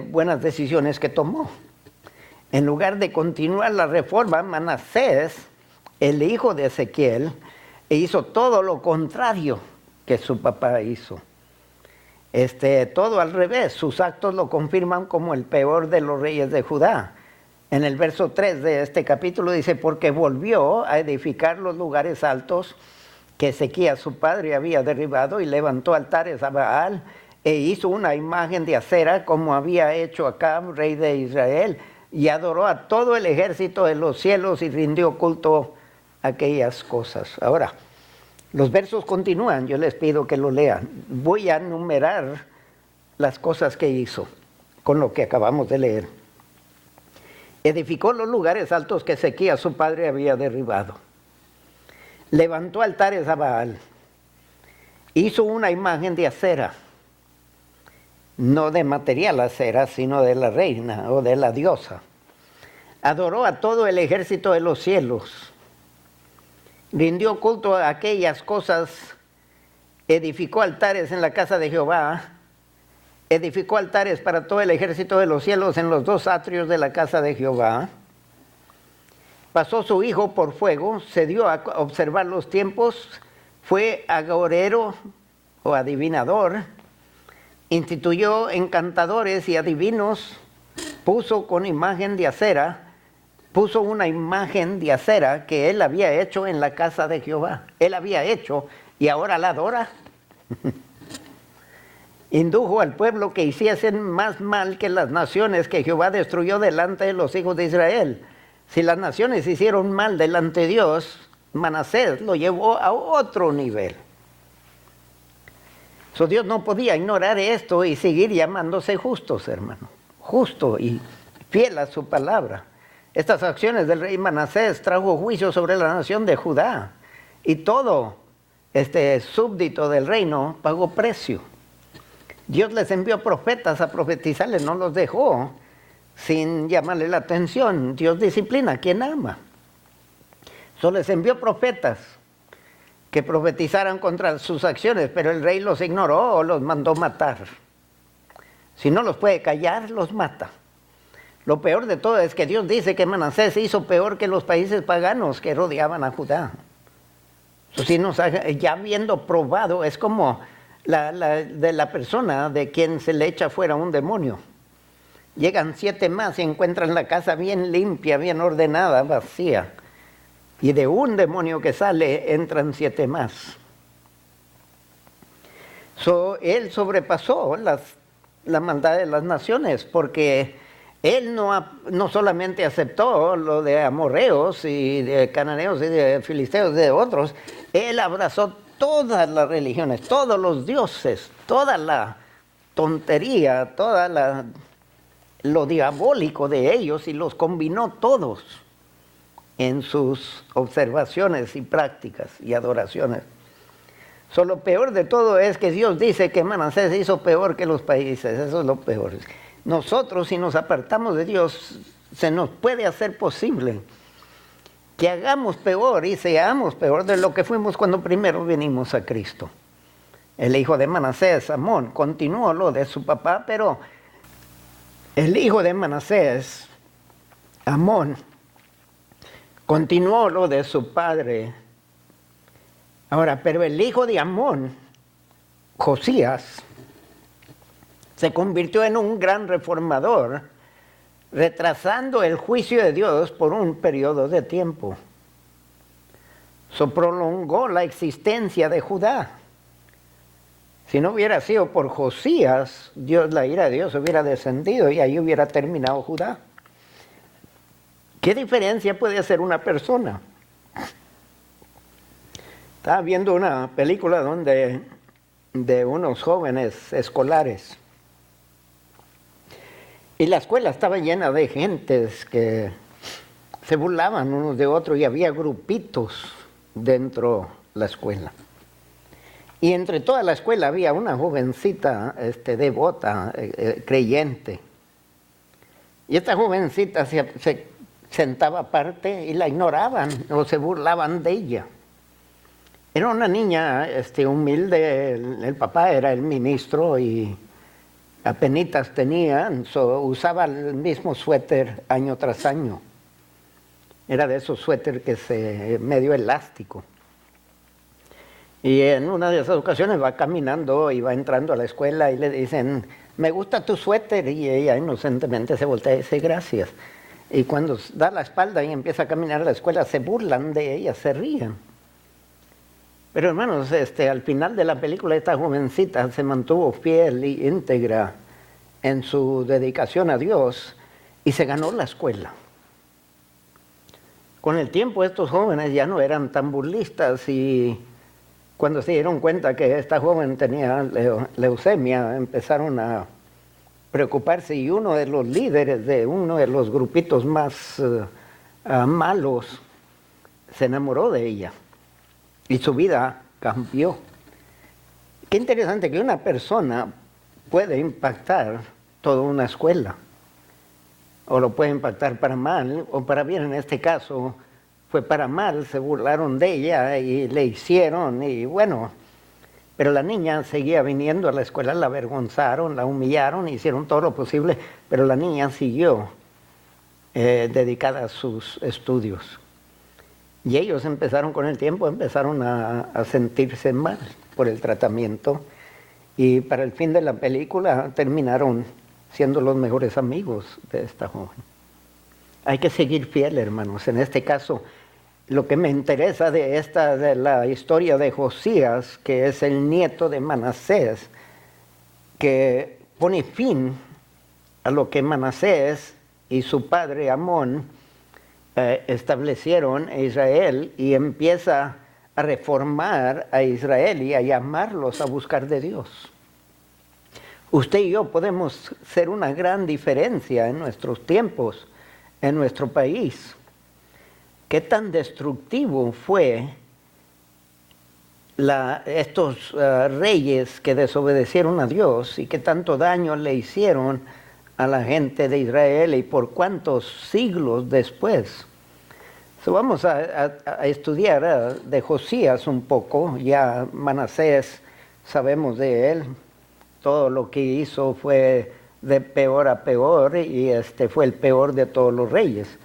buenas decisiones que tomó. En lugar de continuar la reforma, Manasés, el hijo de Ezequiel, hizo todo lo contrario que su papá hizo. Todo al revés, sus actos lo confirman como el peor de los reyes de Judá. En el verso 3 de este capítulo dice, porque volvió a edificar los lugares altos que Ezequías su padre había derribado y levantó altares a Baal e hizo una imagen de acera como había hecho Acab, rey de Israel, y adoró a todo el ejército de los cielos y rindió culto a aquellas cosas. Ahora, los versos continúan, yo les pido que lo lean. Voy a enumerar las cosas que hizo con lo que acabamos de leer. Edificó los lugares altos que Ezequías su padre había derribado. Levantó altares a Baal. Hizo una imagen de acera. No de material acera, sino de la reina o de la diosa. Adoró a todo el ejército de los cielos. Rindió culto a aquellas cosas. Edificó altares en la casa de Jehová. Edificó altares para todo el ejército de los cielos en los dos atrios de la casa de Jehová. Pasó su hijo por fuego, se dio a observar los tiempos, fue agorero o adivinador, instituyó encantadores y adivinos, puso con imagen de acera, puso una imagen de acera que él había hecho en la casa de Jehová. Él había hecho y ahora la adora. Indujo al pueblo que hiciesen más mal que las naciones que Jehová destruyó delante de los hijos de Israel. Si las naciones hicieron mal delante de Dios, Manasés lo llevó a otro nivel. Dios no podía ignorar esto y seguir llamándose justos, hermano. Justo y fiel a su palabra. Estas acciones del rey Manasés trajo juicio sobre la nación de Judá. Y todo súbdito del reino pagó precio. Dios les envió profetas a profetizarles, no los dejó sin llamarle la atención. Dios disciplina a quien ama. Solo les envió profetas que profetizaran contra sus acciones, pero el rey los ignoró o los mandó matar. Si no los puede callar, los mata. Lo peor de todo es que Dios dice que Manasés hizo peor que los países paganos que rodeaban a Judá. Ya habiendo probado, es como de la persona de quien se le echa fuera un demonio. Llegan 7 más y encuentran la casa bien limpia, bien ordenada, vacía. Y de un demonio que sale, entran 7 más. Él sobrepasó la maldad de las naciones, porque él no solamente aceptó lo de amorreos y de cananeos y de filisteos y de otros, él abrazó todas las religiones, todos los dioses, toda la tontería, lo diabólico de ellos y los combinó todos en sus observaciones y prácticas y adoraciones. Lo peor de todo es que Dios dice que Manasés hizo peor que los países. Eso es lo peor. Nosotros, si nos apartamos de Dios, se nos puede hacer posible que hagamos peor y seamos peor de lo que fuimos cuando primero vinimos a Cristo. El hijo de Manasés, Amón, continuó lo de su papá, pero el hijo de Manasés, Amón, continuó lo de su padre. Ahora, pero el hijo de Amón, Josías, se convirtió en un gran reformador, retrasando el juicio de Dios por un periodo de tiempo. Prolongó la existencia de Judá. Si no hubiera sido por Josías, la ira de Dios hubiera descendido y ahí hubiera terminado Judá. ¿Qué diferencia puede hacer una persona? Estaba viendo una película de unos jóvenes escolares. Y la escuela estaba llena de gentes que se burlaban unos de otros y había grupitos dentro de la escuela. Y entre toda la escuela había una jovencita devota, creyente. Y esta jovencita se sentaba aparte y la ignoraban o se burlaban de ella. Era una niña humilde, el papá era el ministro y apenitas tenían, usaba el mismo suéter año tras año. Era de esos suéteres que medio elástico. Y en una de esas ocasiones va caminando y va entrando a la escuela y le dicen, me gusta tu suéter, y ella inocentemente se voltea y dice, gracias. Y cuando da la espalda y empieza a caminar a la escuela, se burlan de ella, se ríen. Pero hermanos, al final de la película esta jovencita se mantuvo fiel y íntegra en su dedicación a Dios y se ganó la escuela. Con el tiempo estos jóvenes ya no eran tan burlistas y cuando se dieron cuenta que esta joven tenía leucemia, empezaron a preocuparse y uno de los líderes de uno de los grupitos más malos se enamoró de ella y su vida cambió. Qué interesante que una persona puede impactar toda una escuela, o lo puede impactar para mal o para bien. En este caso fue para mal, se burlaron de ella y le hicieron, y bueno, pero la niña seguía viniendo a la escuela, la avergonzaron, la humillaron, hicieron todo lo posible, pero la niña siguió dedicada a sus estudios. Y ellos empezaron con el tiempo, empezaron a sentirse mal por el tratamiento, y para el fin de la película terminaron siendo los mejores amigos de esta joven. Hay que seguir fiel, hermanos. En este caso, lo que me interesa de la historia de Josías, que es el nieto de Manasés, que pone fin a lo que Manasés y su padre Amón establecieron en Israel, y empieza a reformar a Israel y a llamarlos a buscar de Dios. Usted y yo podemos ser una gran diferencia en nuestros tiempos, en nuestro país. ¿Qué tan destructivo fue estos reyes que desobedecieron a Dios, y qué tanto daño le hicieron a la gente de Israel y por cuántos siglos después? Vamos a estudiar de Josías un poco. Ya Manasés, sabemos de él, todo lo que hizo fue de peor a peor, y fue el peor de todos los reyes.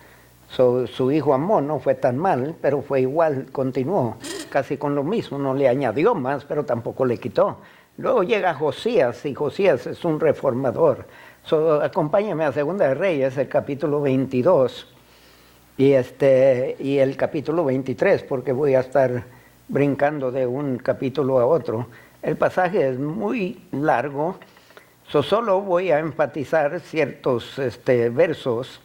Su hijo Amón no fue tan mal, pero fue igual, continuó casi con lo mismo, no le añadió más, pero tampoco le quitó. Luego llega Josías, y Josías es un reformador. Acompáñame a Segunda de Reyes, el capítulo 22, y el capítulo 23, porque voy a estar brincando de un capítulo a otro. El pasaje es muy largo, solo voy a enfatizar ciertos versos.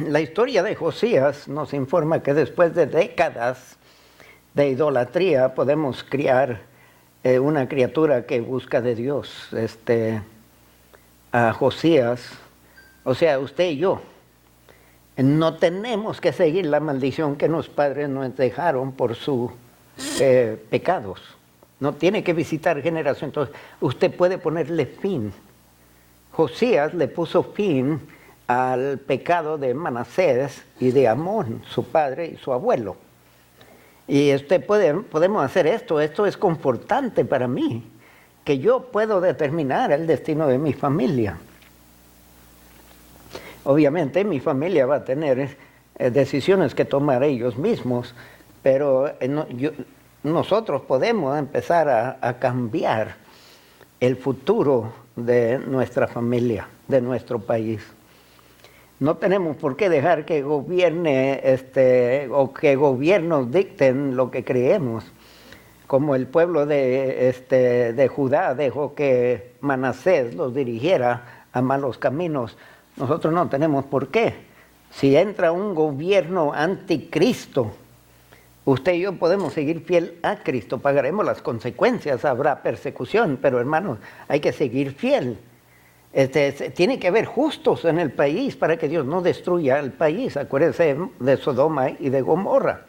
La historia de Josías nos informa que después de décadas de idolatría podemos criar una criatura que busca de Dios. A Josías, o sea, usted y yo, no tenemos que seguir la maldición que los padres nos dejaron por sus pecados. No tiene que visitar generación. Entonces, usted puede ponerle fin. Josías le puso fin al pecado de Manasés y de Amón, su padre y su abuelo. Y podemos hacer esto es confortante para mí, que yo puedo determinar el destino de mi familia. Obviamente mi familia va a tener decisiones que tomar ellos mismos, pero nosotros podemos empezar a cambiar el futuro de nuestra familia, de nuestro país. No tenemos por qué dejar que gobierne o que gobiernos dicten lo que creemos. Como el pueblo de Judá dejó que Manasés los dirigiera a malos caminos, nosotros no tenemos por qué. Si entra un gobierno anticristo, usted y yo podemos seguir fiel a Cristo, pagaremos las consecuencias, habrá persecución, pero hermanos, hay que seguir fiel. Tiene que haber justos en el país para que Dios no destruya el país. Acuérdense de Sodoma y de Gomorra.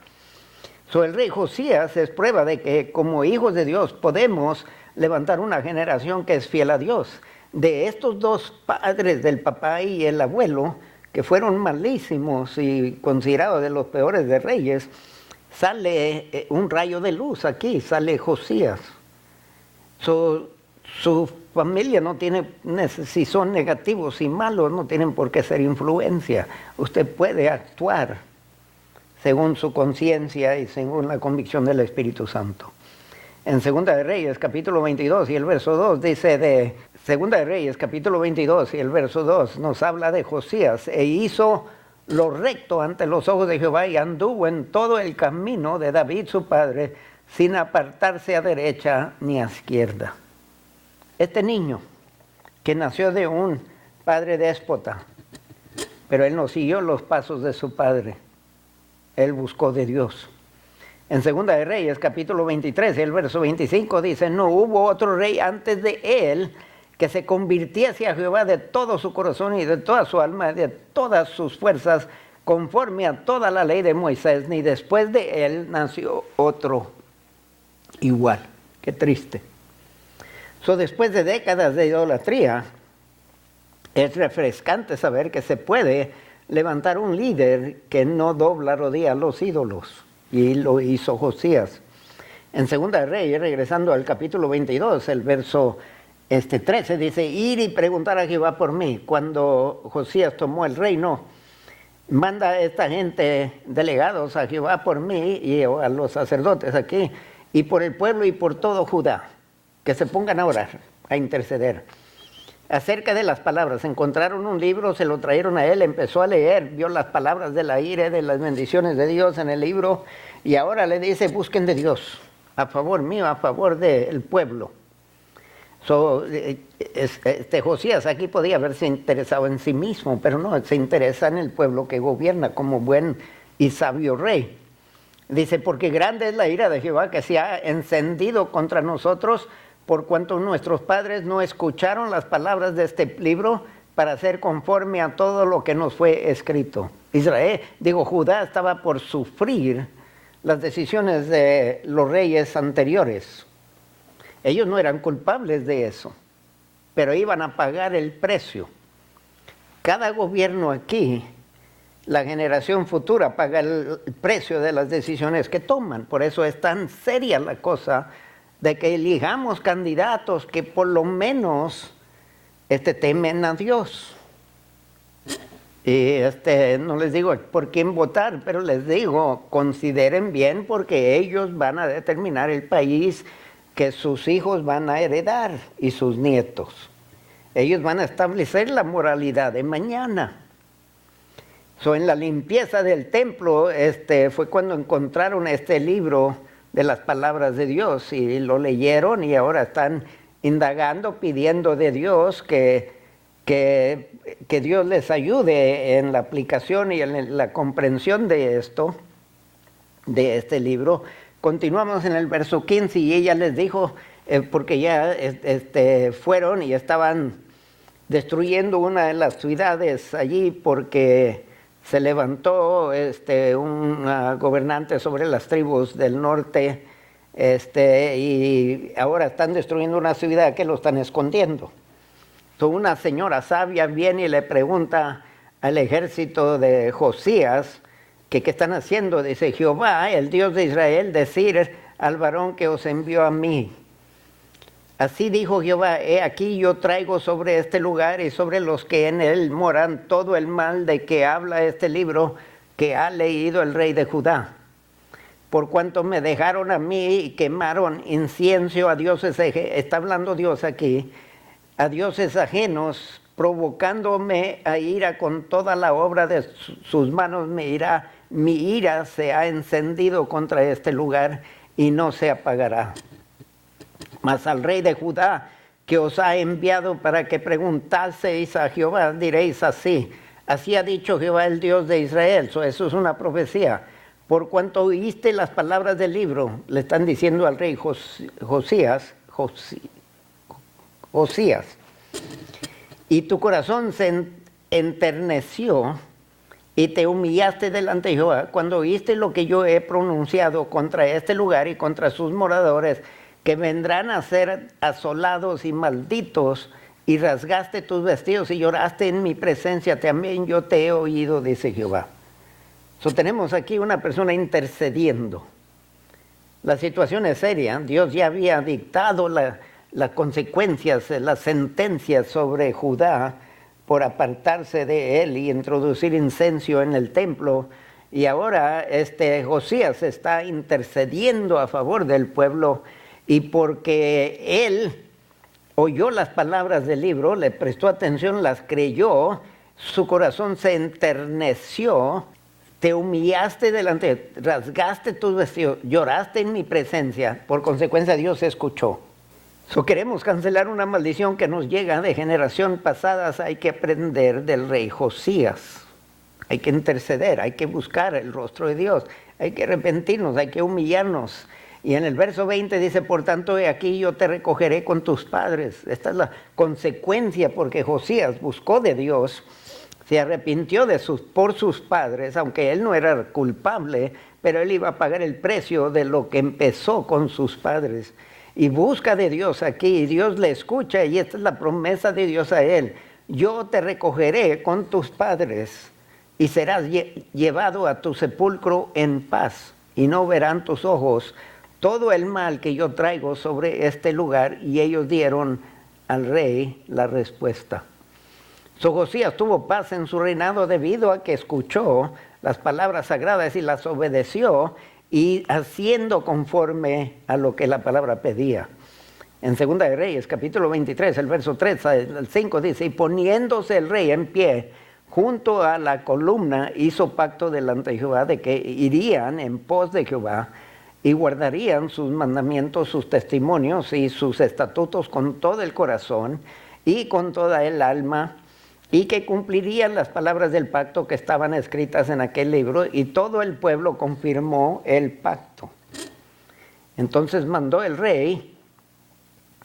El rey Josías es prueba de que como hijos de Dios podemos levantar una generación que es fiel a Dios. De estos dos padres, del papá y el abuelo, que fueron malísimos y considerados de los peores de reyes, sale un rayo de luz aquí, sale Josías. Su familia no tiene, si son negativos y malos, no tienen por qué ser influencia. Usted puede actuar según su conciencia y según la convicción del Espíritu Santo. En Segunda de Reyes, capítulo 22 y el verso 2, dice Segunda de Reyes, capítulo 22 y el verso 2, nos habla de Josías, e hizo lo recto ante los ojos de Jehová y anduvo en todo el camino de David su padre, sin apartarse a derecha ni a izquierda. Este niño, que nació de un padre déspota, pero él no siguió los pasos de su padre. Él buscó de Dios. En Segunda de Reyes, capítulo 23, el verso 25 dice, no hubo otro rey antes de él que se convirtiese a Jehová de todo su corazón y de toda su alma y de todas sus fuerzas, conforme a toda la ley de Moisés, ni después de él nació otro igual. Qué triste. Después de décadas de idolatría, es refrescante saber que se puede levantar un líder que no dobla rodilla a los ídolos, y lo hizo Josías. En Segunda de Reyes, regresando al capítulo 22, el verso 13 dice, ir y preguntar a Jehová por mí. Cuando Josías tomó el reino, manda a esta gente delegados a Jehová por mí y a los sacerdotes aquí, y por el pueblo y por todo Judá, que se pongan a orar, a interceder. Acerca de las palabras, encontraron un libro, se lo trajeron a él, empezó a leer, vio las palabras de la ira, de las bendiciones de Dios en el libro, y ahora le dice, busquen de Dios, a favor mío, a favor del pueblo. Josías aquí podía haberse interesado en sí mismo, pero no, se interesa en el pueblo que gobierna como buen y sabio rey. Dice, porque grande es la ira de Jehová que se ha encendido contra nosotros, por cuanto nuestros padres no escucharon las palabras de este libro para hacer conforme a todo lo que nos fue escrito. Judá estaba por sufrir las decisiones de los reyes anteriores. Ellos no eran culpables de eso, pero iban a pagar el precio. Cada gobierno aquí, la generación futura paga el precio de las decisiones que toman. Por eso es tan seria la cosa de que elijamos candidatos que por lo menos temen a Dios. Y no les digo por quién votar, pero les digo, consideren bien, porque ellos van a determinar el país que sus hijos van a heredar y sus nietos. Ellos van a establecer la moralidad de mañana. En la limpieza del templo fue cuando encontraron este libro de las palabras de Dios y lo leyeron, y ahora están indagando, pidiendo de Dios que Dios les ayude en la aplicación y en la comprensión de esto, de este libro. Continuamos en el verso 15, y ella les dijo, porque ya fueron y estaban destruyendo una de las ciudades allí, porque se levantó un gobernante sobre las tribus del norte, y ahora están destruyendo una ciudad que lo están escondiendo. Una señora sabia viene y le pregunta al ejército de Josías que qué están haciendo. Dice, Jehová, el Dios de Israel, decir al varón que os envió a mí. Así dijo Jehová, he aquí yo traigo sobre este lugar y sobre los que en él moran todo el mal de que habla este libro que ha leído el rey de Judá. por cuanto me dejaron a mí y quemaron incienso a dioses, está hablando Dios aquí, a dioses ajenos, provocándome a ira con toda la obra de sus manos, mi ira se ha encendido contra este lugar y no se apagará. Mas al rey de Judá, que os ha enviado para que preguntaseis a Jehová, diréis así: así ha dicho Jehová, el Dios de Israel. Eso es una profecía. Por cuanto oíste las palabras del libro, le están diciendo al rey Josías, y tu corazón se enterneció y te humillaste delante de Jehová, cuando oíste lo que yo he pronunciado contra este lugar y contra sus moradores, que vendrán a ser asolados y malditos, y rasgaste tus vestidos y lloraste en mi presencia, también yo te he oído, dice Jehová. Tenemos aquí una persona intercediendo. La situación es seria. Dios ya había dictado las consecuencias, las sentencias sobre Judá por apartarse de él y introducir incenso en el templo. Y ahora Josías está intercediendo a favor del pueblo, y porque él oyó las palabras del libro, le prestó atención, las creyó, su corazón se enterneció. Te humillaste delante, rasgaste tus vestidos, lloraste en mi presencia, por consecuencia Dios escuchó. Queremos cancelar una maldición que nos llega de generación pasadas. Hay que aprender del rey Josías, hay que interceder, hay que buscar el rostro de Dios, hay que arrepentirnos, hay que humillarnos. Y en el verso 20 dice: por tanto, he aquí yo te recogeré con tus padres. Esta es la consecuencia, porque Josías buscó de Dios, se arrepintió por sus padres, aunque él no era culpable, pero él iba a pagar el precio de lo que empezó con sus padres. Y busca de Dios aquí, y Dios le escucha, y esta es la promesa de Dios a él: yo te recogeré con tus padres, y serás llevado a tu sepulcro en paz, y no verán tus ojos todo el mal que yo traigo sobre este lugar. Y ellos dieron al rey la respuesta. Josías tuvo paz en su reinado debido a que escuchó las palabras sagradas y las obedeció, y haciendo conforme a lo que la palabra pedía. En Segunda de Reyes, capítulo 23, el verso 3 al 5 dice: y poniéndose el rey en pie junto a la columna, hizo pacto delante de Jehová de que irían en pos de Jehová y guardarían sus mandamientos, sus testimonios y sus estatutos con todo el corazón y con toda el alma, y que cumplirían las palabras del pacto que estaban escritas en aquel libro. Y todo el pueblo confirmó el pacto. Entonces mandó el rey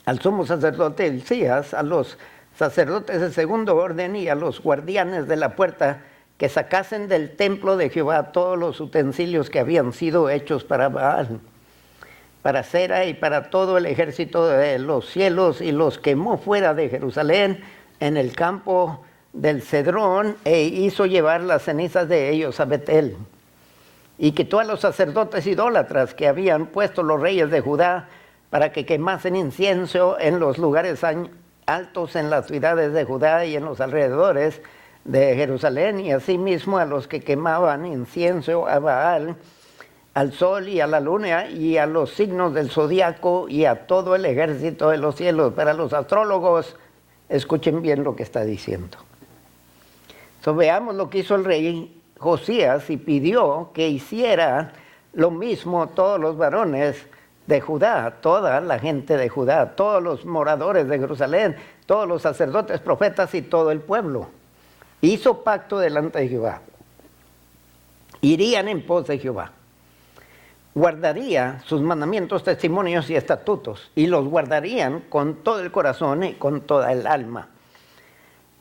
al sumo sacerdote Hilcías, a los sacerdotes de segundo orden y a los guardianes de la puerta, que sacasen del templo de Jehová todos los utensilios que habían sido hechos para Baal, para Cera y para todo el ejército de los cielos, y los quemó fuera de Jerusalén en el campo del Cedrón, e hizo llevar las cenizas de ellos a Betel. Y quitó a los sacerdotes idólatras que habían puesto los reyes de Judá para que quemasen incienso en los lugares altos en las ciudades de Judá y en los alrededores de Jerusalén, y asimismo a los que quemaban incienso a Baal, al sol y a la luna y a los signos del zodiaco y a todo el ejército de los cielos. Para los astrólogos, escuchen bien lo que está diciendo. Veamos lo que hizo el rey Josías, y pidió que hiciera lo mismo todos los varones de Judá, toda la gente de Judá, todos los moradores de Jerusalén, todos los sacerdotes, profetas y todo el pueblo. Hizo pacto delante de Jehová. Irían en pos de Jehová. Guardaría sus mandamientos, testimonios y estatutos, y los guardarían con todo el corazón y con toda el alma.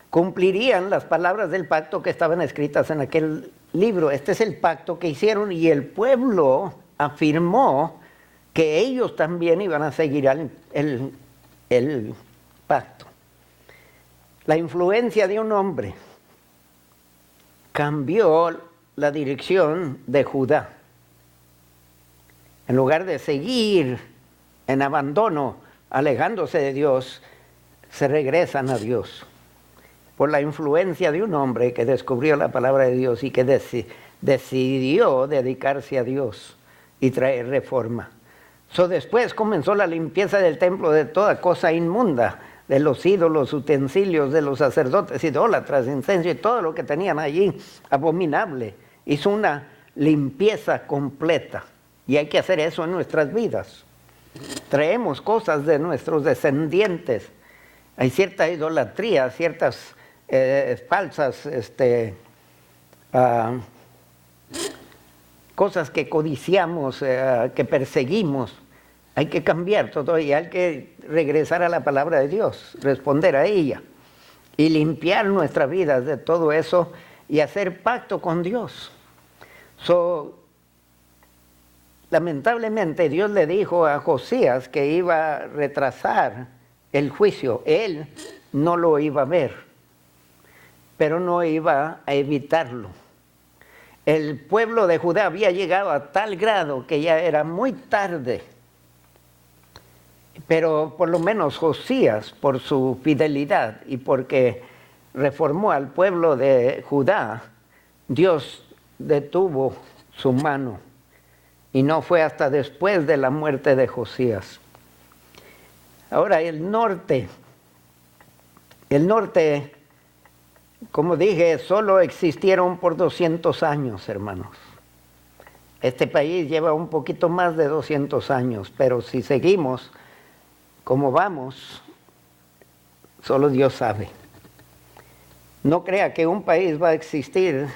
Cumplirían las palabras del pacto que estaban escritas en aquel libro. Este es el pacto que hicieron, y el pueblo afirmó que ellos también iban a seguir el pacto. La influencia de un hombre cambió la dirección de Judá. En lugar de seguir en abandono, alejándose de Dios, se regresan a Dios. Por la influencia de un hombre que descubrió la palabra de Dios y que decidió dedicarse a Dios. y traer reforma. Después comenzó la limpieza del templo de toda cosa inmunda, de los ídolos, utensilios de los sacerdotes, idólatras, incenso y todo lo que tenían allí, abominable. Hizo una limpieza completa y hay que hacer eso en nuestras vidas. Traemos cosas de nuestros descendientes. Hay cierta idolatría, ciertas falsas cosas que codiciamos, que perseguimos. Hay que cambiar todo y hay que regresar a la palabra de Dios, responder a ella y limpiar nuestras vidas de todo eso y hacer pacto con Dios. Lamentablemente Dios le dijo a Josías que iba a retrasar el juicio. Él no lo iba a ver, pero no iba a evitarlo. El pueblo de Judá había llegado a tal grado que ya era muy tarde. Pero por lo menos Josías, por su fidelidad y porque reformó al pueblo de Judá, Dios detuvo su mano. Y no fue hasta después de la muerte de Josías. Ahora el norte, como dije, solo existieron por 200 años, hermanos. Este país lleva un poquito más de 200 años, pero si seguimos como vamos, solo Dios sabe. No crea que un país va a existir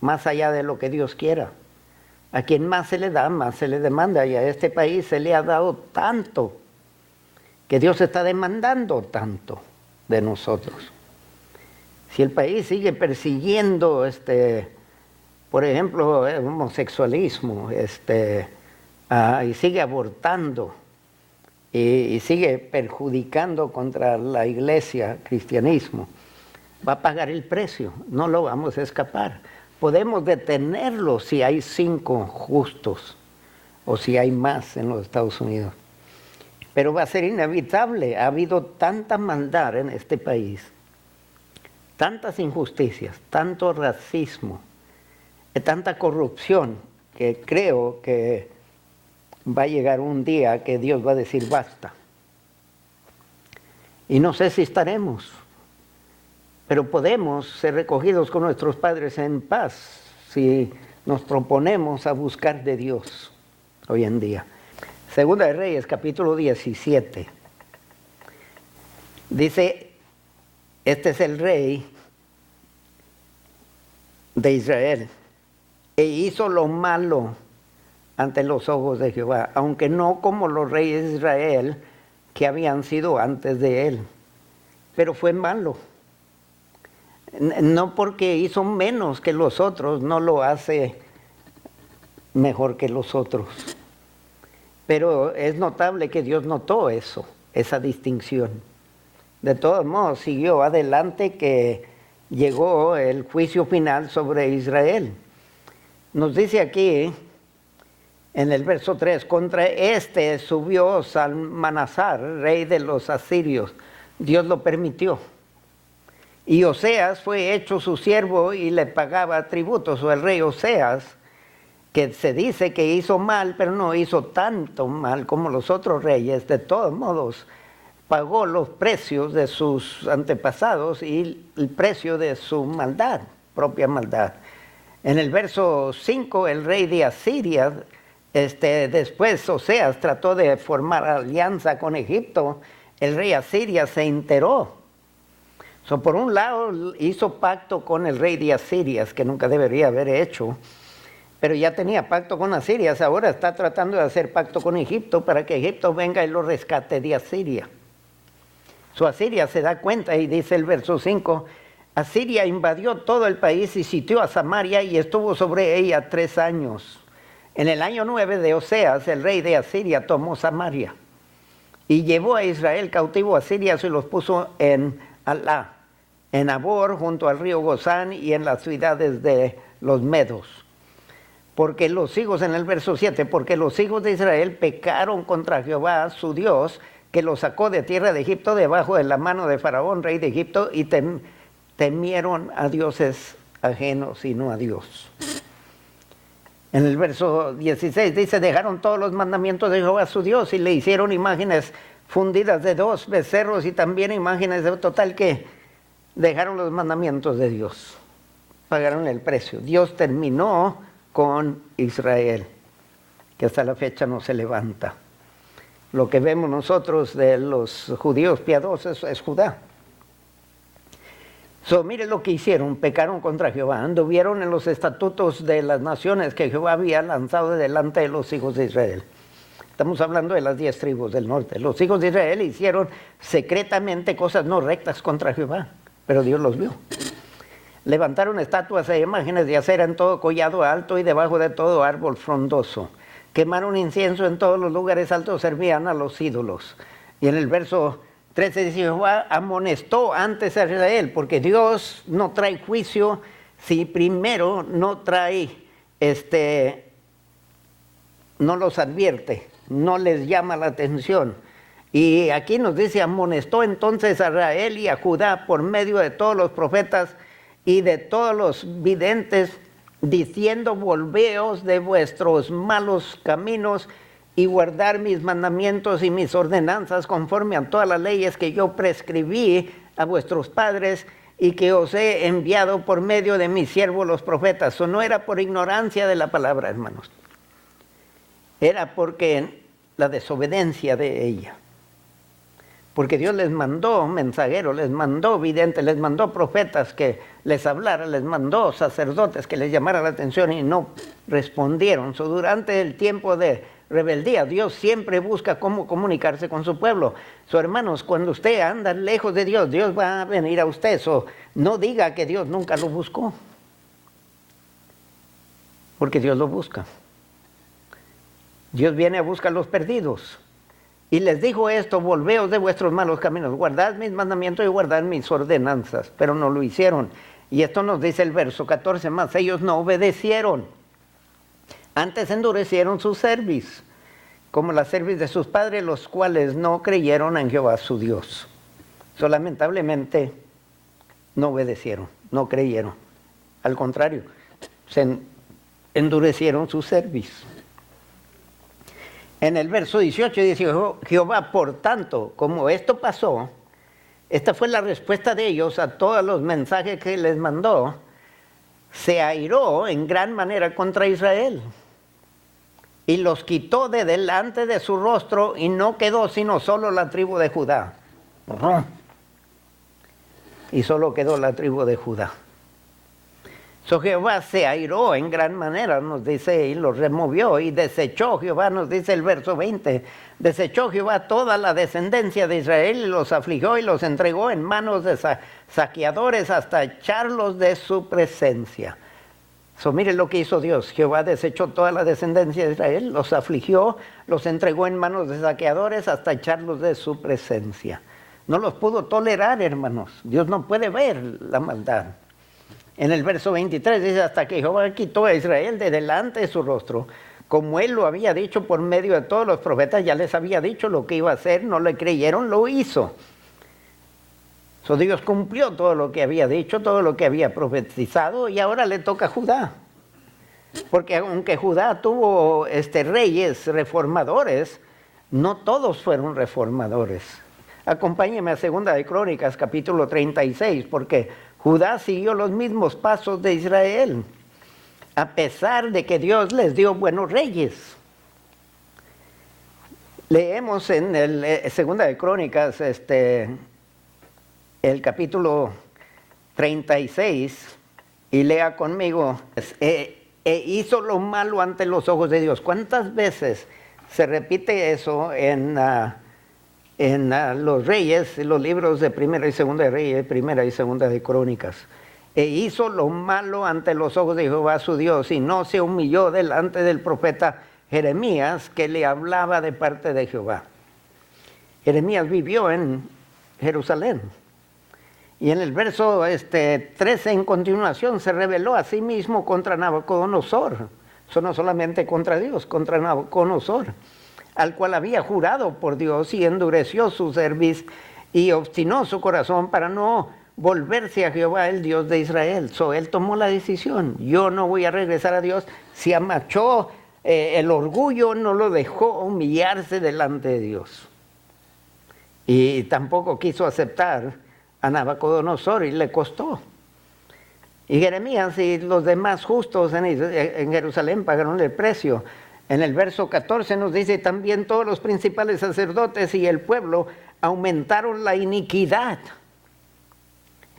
más allá de lo que Dios quiera. A quien más se le da, más se le demanda, y a este país se le ha dado tanto, que Dios está demandando tanto de nosotros. Si el país sigue persiguiendo, por ejemplo, el homosexualismo, y sigue abortando, y sigue perjudicando contra la iglesia, cristianismo, va a pagar el precio, no lo vamos a escapar. Podemos detenerlo si hay 5 justos, o si hay más en los Estados Unidos. Pero va a ser inevitable. Ha habido tanta maldad en este país, tantas injusticias, tanto racismo, tanta corrupción, que creo que va a llegar un día que Dios va a decir basta. Y no sé si estaremos, pero podemos ser recogidos con nuestros padres en paz si nos proponemos a buscar de Dios hoy en día. Segunda de Reyes, capítulo 17. Dice, este es el rey de Israel, e hizo lo malo ante los ojos de Jehová, aunque no como los reyes de Israel que habían sido antes de él, pero fue malo. No porque hizo menos que los otros, no lo hace mejor que los otros. Pero es notable que Dios notó eso, esa distinción. De todos modos, siguió adelante que llegó el juicio final sobre Israel. Nos dice aquí, en el verso 3, contra subió Salmanasar, rey de los asirios. Dios lo permitió. Y Oseas fue hecho su siervo y le pagaba tributos. O el rey Oseas, que se dice que hizo mal, pero no hizo tanto mal como los otros reyes. De todos modos, pagó los precios de sus antepasados y el precio de su maldad, propia maldad. En el verso 5, el rey de Asiria, después Oseas trató de formar alianza con Egipto. El rey de Asiria se enteró. Por un lado hizo pacto con el rey de Asiria, que nunca debería haber hecho, pero ya tenía pacto con Asiria. Ahora está tratando de hacer pacto con Egipto para que Egipto venga y lo rescate de Asiria. Asiria se da cuenta y dice el verso 5, Asiria invadió todo el país y sitió a Samaria y estuvo sobre ella 3 años. En el año 9 de Oseas, el rey de Asiria tomó Samaria y llevó a Israel cautivo a Asiria y los puso en Alá, en Abor, junto al río Gozán y en las ciudades de los medos. Porque los hijos, en el verso 7, porque los hijos de Israel pecaron contra Jehová, su Dios, que los sacó de tierra de Egipto debajo de la mano de Faraón, rey de Egipto, y temieron a dioses ajenos y no a Dios. En el verso 16 dice, dejaron todos los mandamientos de Jehová su Dios y le hicieron imágenes fundidas de 2 becerros y también imágenes de total que dejaron los mandamientos de Dios. Pagaron el precio. Dios terminó con Israel, que hasta la fecha no se levanta. Lo que vemos nosotros de los judíos piadosos es Judá. Mire lo que hicieron, pecaron contra Jehová, anduvieron en los estatutos de las naciones que Jehová había lanzado delante de los hijos de Israel. Estamos hablando de las 10 tribus del norte. Los hijos de Israel hicieron secretamente cosas no rectas contra Jehová, pero Dios los vio. Levantaron estatuas e imágenes de acera en todo collado alto y debajo de todo árbol frondoso. Quemaron incienso en todos los lugares altos, servían a los ídolos. Y en el verso 13 dice, Jehová amonestó antes a Israel, porque Dios no trae juicio si primero no trae, no los advierte, no les llama la atención. Y aquí nos dice, amonestó entonces a Israel y a Judá por medio de todos los profetas y de todos los videntes, diciendo, volveos de vuestros malos caminos y guardar mis mandamientos y mis ordenanzas conforme a todas las leyes que yo prescribí a vuestros padres y que os he enviado por medio de mis siervos los profetas. Eso no era por ignorancia de la palabra, hermanos. Era porque la desobediencia de ella. Porque Dios les mandó mensajeros, les mandó videntes, les mandó profetas que les hablaran, les mandó sacerdotes que les llamaran la atención y no respondieron. Durante el tiempo de rebeldía, Dios siempre busca cómo comunicarse con su pueblo. Hermanos, cuando usted anda lejos de Dios, Dios va a venir a usted. No diga que Dios nunca lo buscó, porque Dios lo busca. Dios viene a buscar a los perdidos. Y les dijo esto, volveos de vuestros malos caminos, guardad mis mandamientos y guardad mis ordenanzas, pero no lo hicieron. Y esto nos dice el verso 14 más, ellos no obedecieron. Antes endurecieron su cerviz, como la cerviz de sus padres, los cuales no creyeron en Jehová su Dios. Lamentablemente no obedecieron, no creyeron. Al contrario, se endurecieron su cerviz. En el verso 18 dice Jehová, por tanto, como esto pasó, esta fue la respuesta de ellos a todos los mensajes que les mandó, se airó en gran manera contra Israel y los quitó de delante de su rostro y no quedó sino solo la tribu de Judá. Y solo quedó la tribu de Judá. Jehová se airó en gran manera, nos dice, y los removió y desechó Jehová, nos dice el verso 20, desechó Jehová toda la descendencia de Israel y los afligió y los entregó en manos de saqueadores hasta echarlos de su presencia. Miren lo que hizo Dios. Jehová desechó toda la descendencia de Israel, los afligió, los entregó en manos de saqueadores hasta echarlos de su presencia. No los pudo tolerar, hermanos. Dios no puede ver la maldad. En el verso 23 dice, hasta que Jehová quitó a Israel de delante de su rostro, como él lo había dicho por medio de todos los profetas, ya les había dicho lo que iba a hacer, no le creyeron, lo hizo. Dios cumplió todo lo que había dicho, todo lo que había profetizado, y ahora le toca a Judá. Porque aunque Judá tuvo reyes reformadores, no todos fueron reformadores. Acompáñenme a 2 de Crónicas, capítulo 36, porque Judá siguió los mismos pasos de Israel, a pesar de que Dios les dio buenos reyes. Leemos en el 2 de Crónicas, el capítulo 36, y lea conmigo, hizo lo malo ante los ojos de Dios. ¿Cuántas veces se repite eso en los Reyes, en los libros de Primera y Segunda de Reyes, Primera y Segunda de Crónicas? Hizo lo malo ante los ojos de Jehová su Dios y no se humilló delante del profeta Jeremías, que le hablaba de parte de Jehová. Jeremías vivió en Jerusalén. Y en el verso 13 en continuación se rebeló a sí mismo contra Nabucodonosor. Eso no solamente contra Dios, contra Nabucodonosor, al cual había jurado por Dios, y endureció su cerviz y obstinó su corazón para no volverse a Jehová, el Dios de Israel. Él tomó la decisión. Yo no voy a regresar a Dios. Se amachó, el orgullo no lo dejó humillarse delante de Dios. Y tampoco quiso aceptar a Nabucodonosor y le costó. Y Jeremías y los demás justos en Jerusalén pagaron el precio. En el verso 14 nos dice: también todos los principales sacerdotes y el pueblo aumentaron la iniquidad,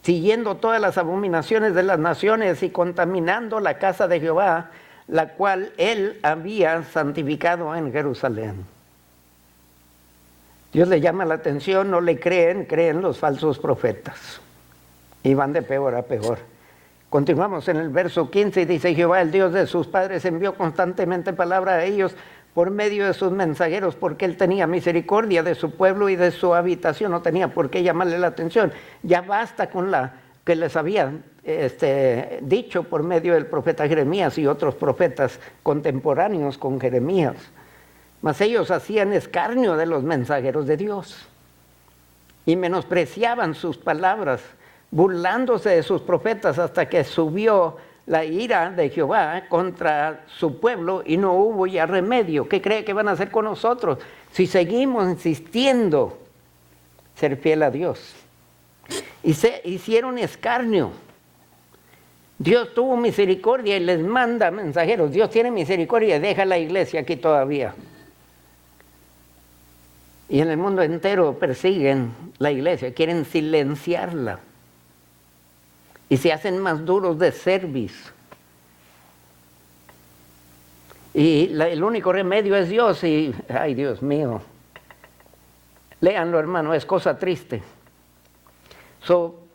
siguiendo todas las abominaciones de las naciones y contaminando la casa de Jehová, la cual él había santificado en Jerusalén. Dios le llama la atención, no le creen los falsos profetas. Y van de peor a peor. Continuamos en el verso 15 y dice: Jehová, el Dios de sus padres, envió constantemente palabra a ellos por medio de sus mensajeros, porque él tenía misericordia de su pueblo y de su habitación. No tenía por qué llamarle la atención. Ya basta con la que les habían dicho por medio del profeta Jeremías y otros profetas contemporáneos con Jeremías. Mas ellos hacían escarnio de los mensajeros de Dios y menospreciaban sus palabras, burlándose de sus profetas, hasta que subió la ira de Jehová contra su pueblo y no hubo ya remedio. ¿Qué cree que van a hacer con nosotros si seguimos insistiendo ser fiel a Dios? Y se hicieron escarnio. Dios tuvo misericordia y les manda mensajeros. Dios tiene misericordia y deja la iglesia aquí todavía. Y en el mundo entero persiguen la iglesia, quieren silenciarla. Y se hacen más duros de cerviz. Y el único remedio es Dios. Y, ay, Dios mío. Léanlo, hermano, es cosa triste.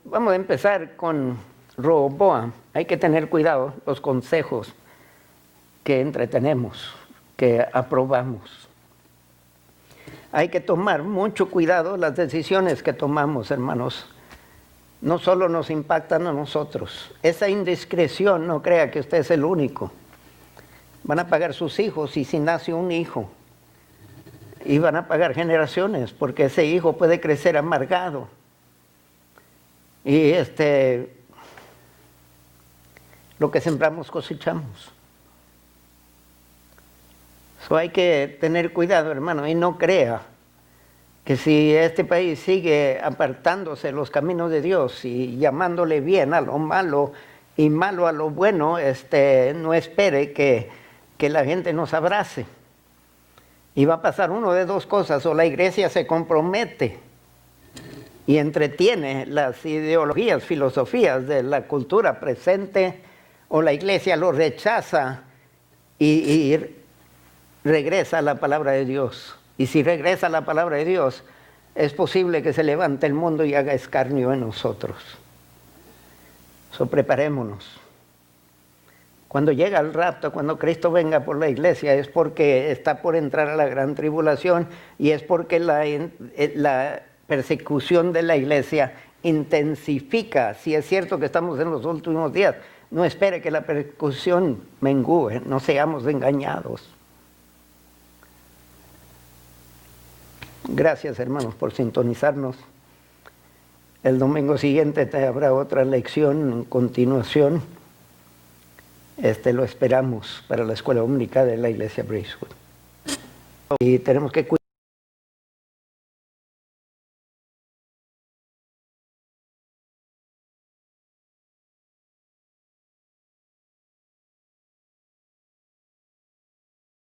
Vamos a empezar con Roboam. Hay que tener cuidado, los consejos que entretenemos, que aprobamos. Hay que tomar mucho cuidado las decisiones que tomamos, hermanos. No solo nos impactan a nosotros. Esa indiscreción, no crea que usted es el único. Van a pagar sus hijos y si nace un hijo. Y van a pagar generaciones, porque ese hijo puede crecer amargado. Y lo que sembramos cosechamos. Hay que tener cuidado, hermano, y no crea que si este país sigue apartándose de los caminos de Dios y llamándole bien a lo malo y malo a lo bueno, no espere que la gente nos abrace. Y va a pasar uno de dos cosas: o la iglesia se compromete y entretiene las ideologías, filosofías de la cultura presente, o la iglesia lo rechaza y regresa a la palabra de Dios. Y si regresa a la palabra de Dios, es posible que se levante el mundo y haga escarnio en nosotros. Preparémonos. Cuando llega el rapto, cuando Cristo venga por la iglesia, es porque está por entrar a la gran tribulación y es porque la persecución de la iglesia intensifica. Si es cierto que estamos en los últimos días, no espere que la persecución mengüe, no seamos engañados. Gracias, hermanos, por sintonizarnos. El domingo siguiente habrá otra lección en continuación. Lo esperamos para la escuela dominical de la iglesia Bracewood. Y tenemos que cuidar.